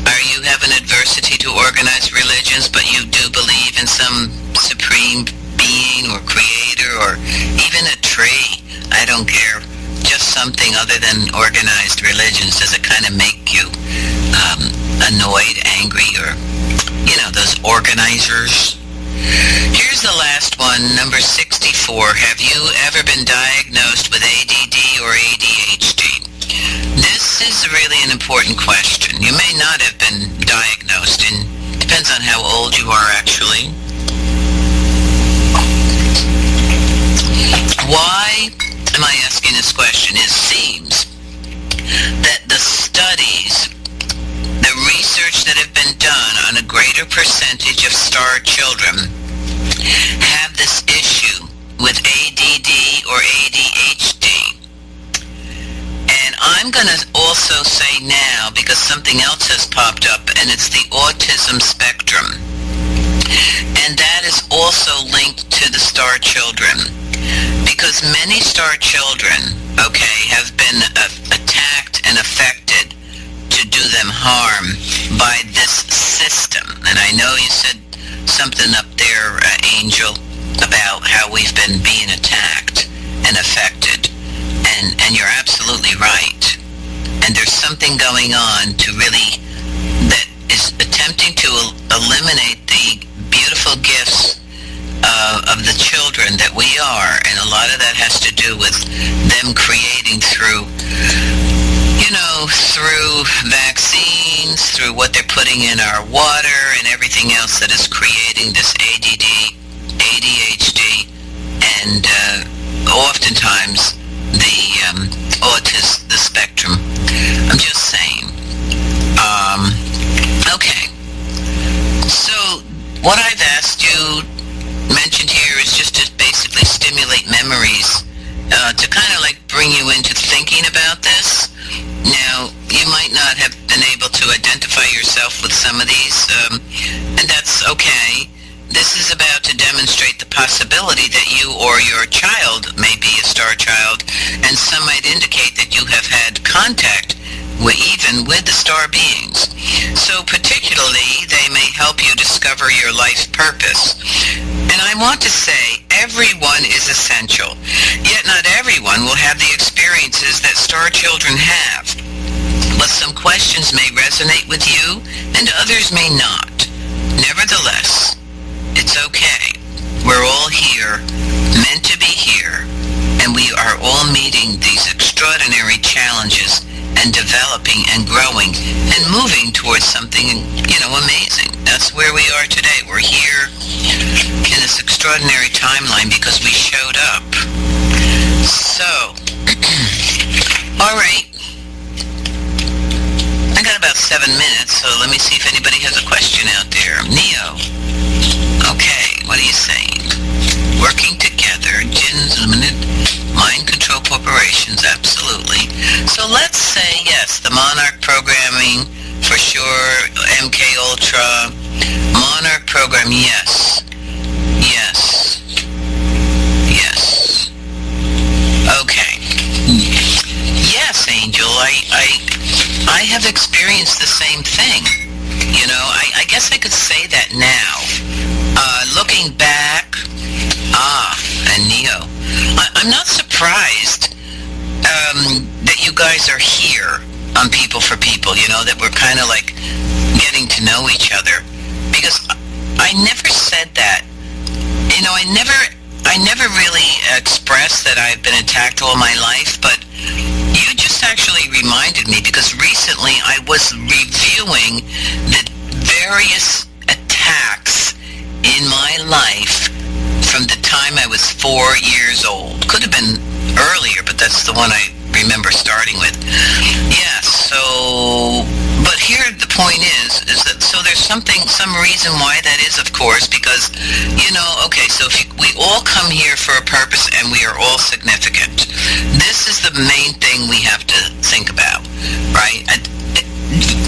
Are you having adversity to organized religions, but you do believe in some supreme being or creator or even a tree? I don't care. Just something other than organized religions. Does it kind of make you annoyed, angry, or, those organizers? Here's the last one, number 64. Have you ever been diagnosed with ADD or ADHD? This is really an important question. You may not have been diagnosed, and depends on how old you are, actually. Why am I asking this question? It seems that the studies, the research that have been done on a greater percentage of star children have this issue with ADD or ADHD. And I'm going to also say now, because something else has popped up, and it's the autism spectrum. And that is also linked to the star children. Because many star children, have been attacked and affected to do them harm by this system. And I know you said something up there, Angel, about how we've been being attacked and affected. And you're absolutely right. And there's something going on that is attempting to eliminate the beautiful gifts of the children that we are, and a lot of that has to do with them creating through vaccines, through what they're putting in our water and everything else that is creating this ADD, ADHD, and oftentimes the spectrum. I'm just saying. Okay. So what I've asked you mentioned here is just to basically stimulate memories, to kind of like bring you into thinking about this. Now, you might not have been able to identify yourself with some of these, and that's okay. This is about to demonstrate the possibility that you or your child may be a star child, and some might indicate that you have had contact even with the star beings. So particularly, they may help you discover your life's purpose. And I want to say, everyone is essential, yet not everyone will have the experiences that star children have. But some questions may resonate with you, and others may not. Nevertheless, it's okay. We're all here, meant to be here, and we are all meeting these extraordinary challenges and developing and growing and moving towards something, amazing. That's where we are today. We're here in this extraordinary timeline because we showed up. So, all right. I got about 7 minutes, so let me see if anybody has a question out there. Neo. Okay, what are you saying? Working together, Jin's Limited, Mind Control Corporations, absolutely. So let's say, yes, the Monarch programming, for sure, MK Ultra, Monarch program, yes. Yes. Yes. Okay. Yes, Angel, I have experienced the same thing. I guess I could say that now. Looking back, and Neo, I'm not surprised that you guys are here on People for People, that we're kind of like getting to know each other. Because I never said that. I never really expressed that I've been attacked all my life, but you just actually reminded me, because recently I was reviewing the various attacks in my life from the time I was 4 years old. Could have been earlier, but that's the one I remember starting with. Yeah, so, but here the point is that, so there's some reason why that is, of course, because, okay, so we all come here for a purpose and we are all significant. This is the main thing we have to think about, right?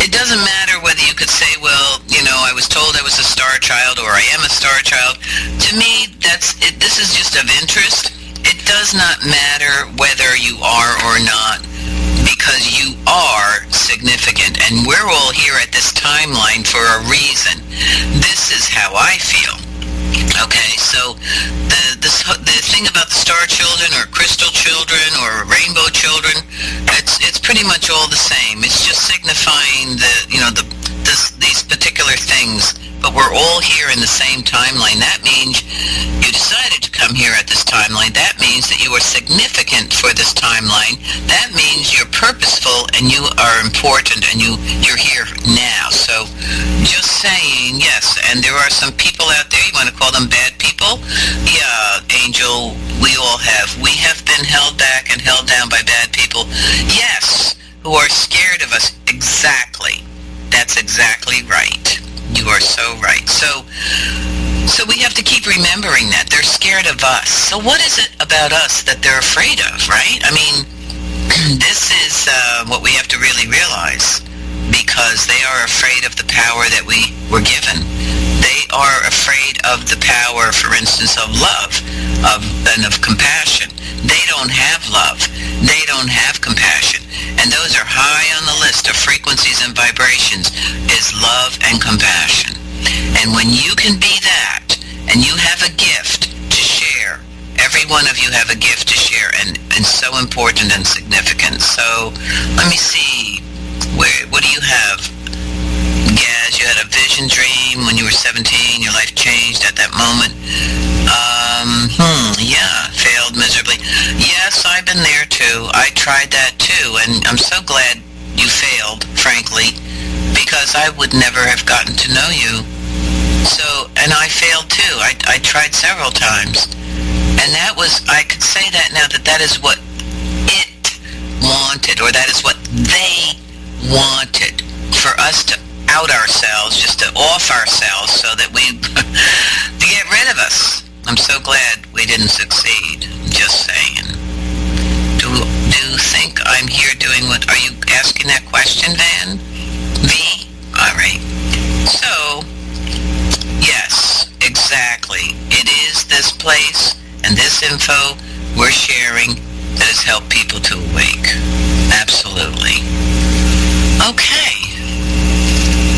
It doesn't matter whether you could say, well, I was told I was a star child or I am a star child. To me, this is just of interest. It does not matter whether you are or not, because you are significant, and we're all here at this timeline for a reason. This is how I feel. Okay, so the thing about the star children or crystal children or rainbow children, it's pretty much all the same. It's just signifying these particular things, but we're all here in the same timeline. That means you decided to come here at this timeline. That means that you are significant for this timeline. That means you're purposeful and you are important and you're here now. So just saying, yes, and there are some people out there, you want to call them bad people? Yeah, Angel, we all have. We have been held back and held down by bad people. Yes, who are scared of us. Exactly. That's exactly right. You are so right. So we have to keep remembering that. They're scared of us. So what is it about us that they're afraid of, right? I mean, this is what we have to really realize, because they are afraid of the power that we were given. They are afraid of the power, for instance, of love and of compassion. They don't have love. They don't have compassion. And those are high on the list of frequencies and vibrations, is love and compassion. And when you can be that, and you have a gift to share, every one of you have a gift to share, and so important and significant. So let me see, what do you have? Gaz, you had a vision dream when you were 17, your life changed at that moment. Yeah, failed miserably. Yes, I've been there too. I tried that too, and I'm so glad you failed, frankly, because I would never have gotten to know you. So, and I failed too. I tried several times. And that was, I could say that now, that is what it wanted, or that is what they wanted, for us to out ourselves, just to off ourselves, so that to get rid of us. I'm so glad we didn't succeed. Just saying. Do you think I'm here doing what? Are you asking that question, Van? V? All right. So, yes, exactly. It is this place and this info we're sharing that has helped people to awake. Absolutely. Okay.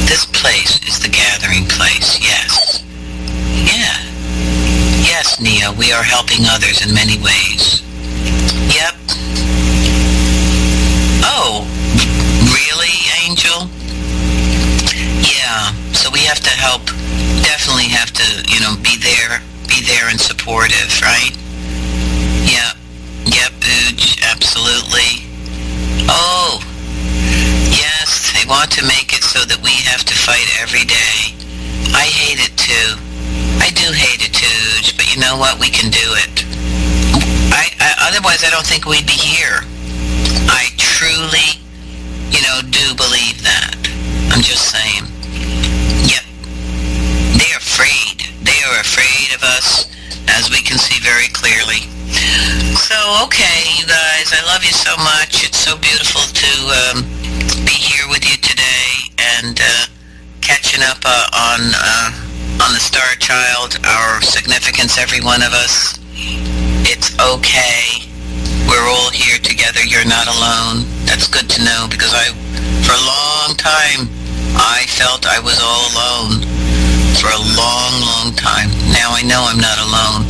This place is the gathering place. Yes. Yeah. Yes, Nia, we are helping others in many ways. Yep. Oh, really, Angel? Yeah, so we have to help, definitely have to, be there and supportive, right? Yep, Ooch, absolutely. Oh, yes, they want to make it so that we have to fight every day. I hate it too. I do hate it too, but you know what? We can do it. Otherwise, I don't think we'd be here. I truly, do believe that. I'm just saying. Yep. They are afraid. They are afraid of us, as we can see very clearly. So, okay, you guys, I love you so much. It's so beautiful to be here with you today and catching up on the Star Child, our significance, every one of us. It's okay. We're all here together. You're not alone. That's good to know, because for a long time, I felt I was all alone. For a long, long time. Now I know I'm not alone.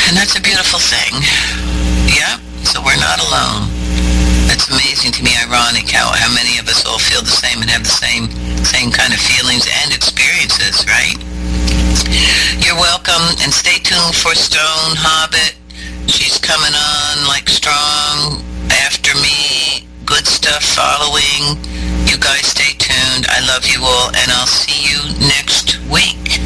And that's a beautiful thing. Yeah, so we're not alone. It's amazing to me, ironic, how many of us all feel the same and have the same kind of feelings and experiences, right? You're welcome, and stay tuned for Stone Hobbit. She's coming on like strong after me. Good stuff following. You guys stay tuned. I love you all, and I'll see you next week.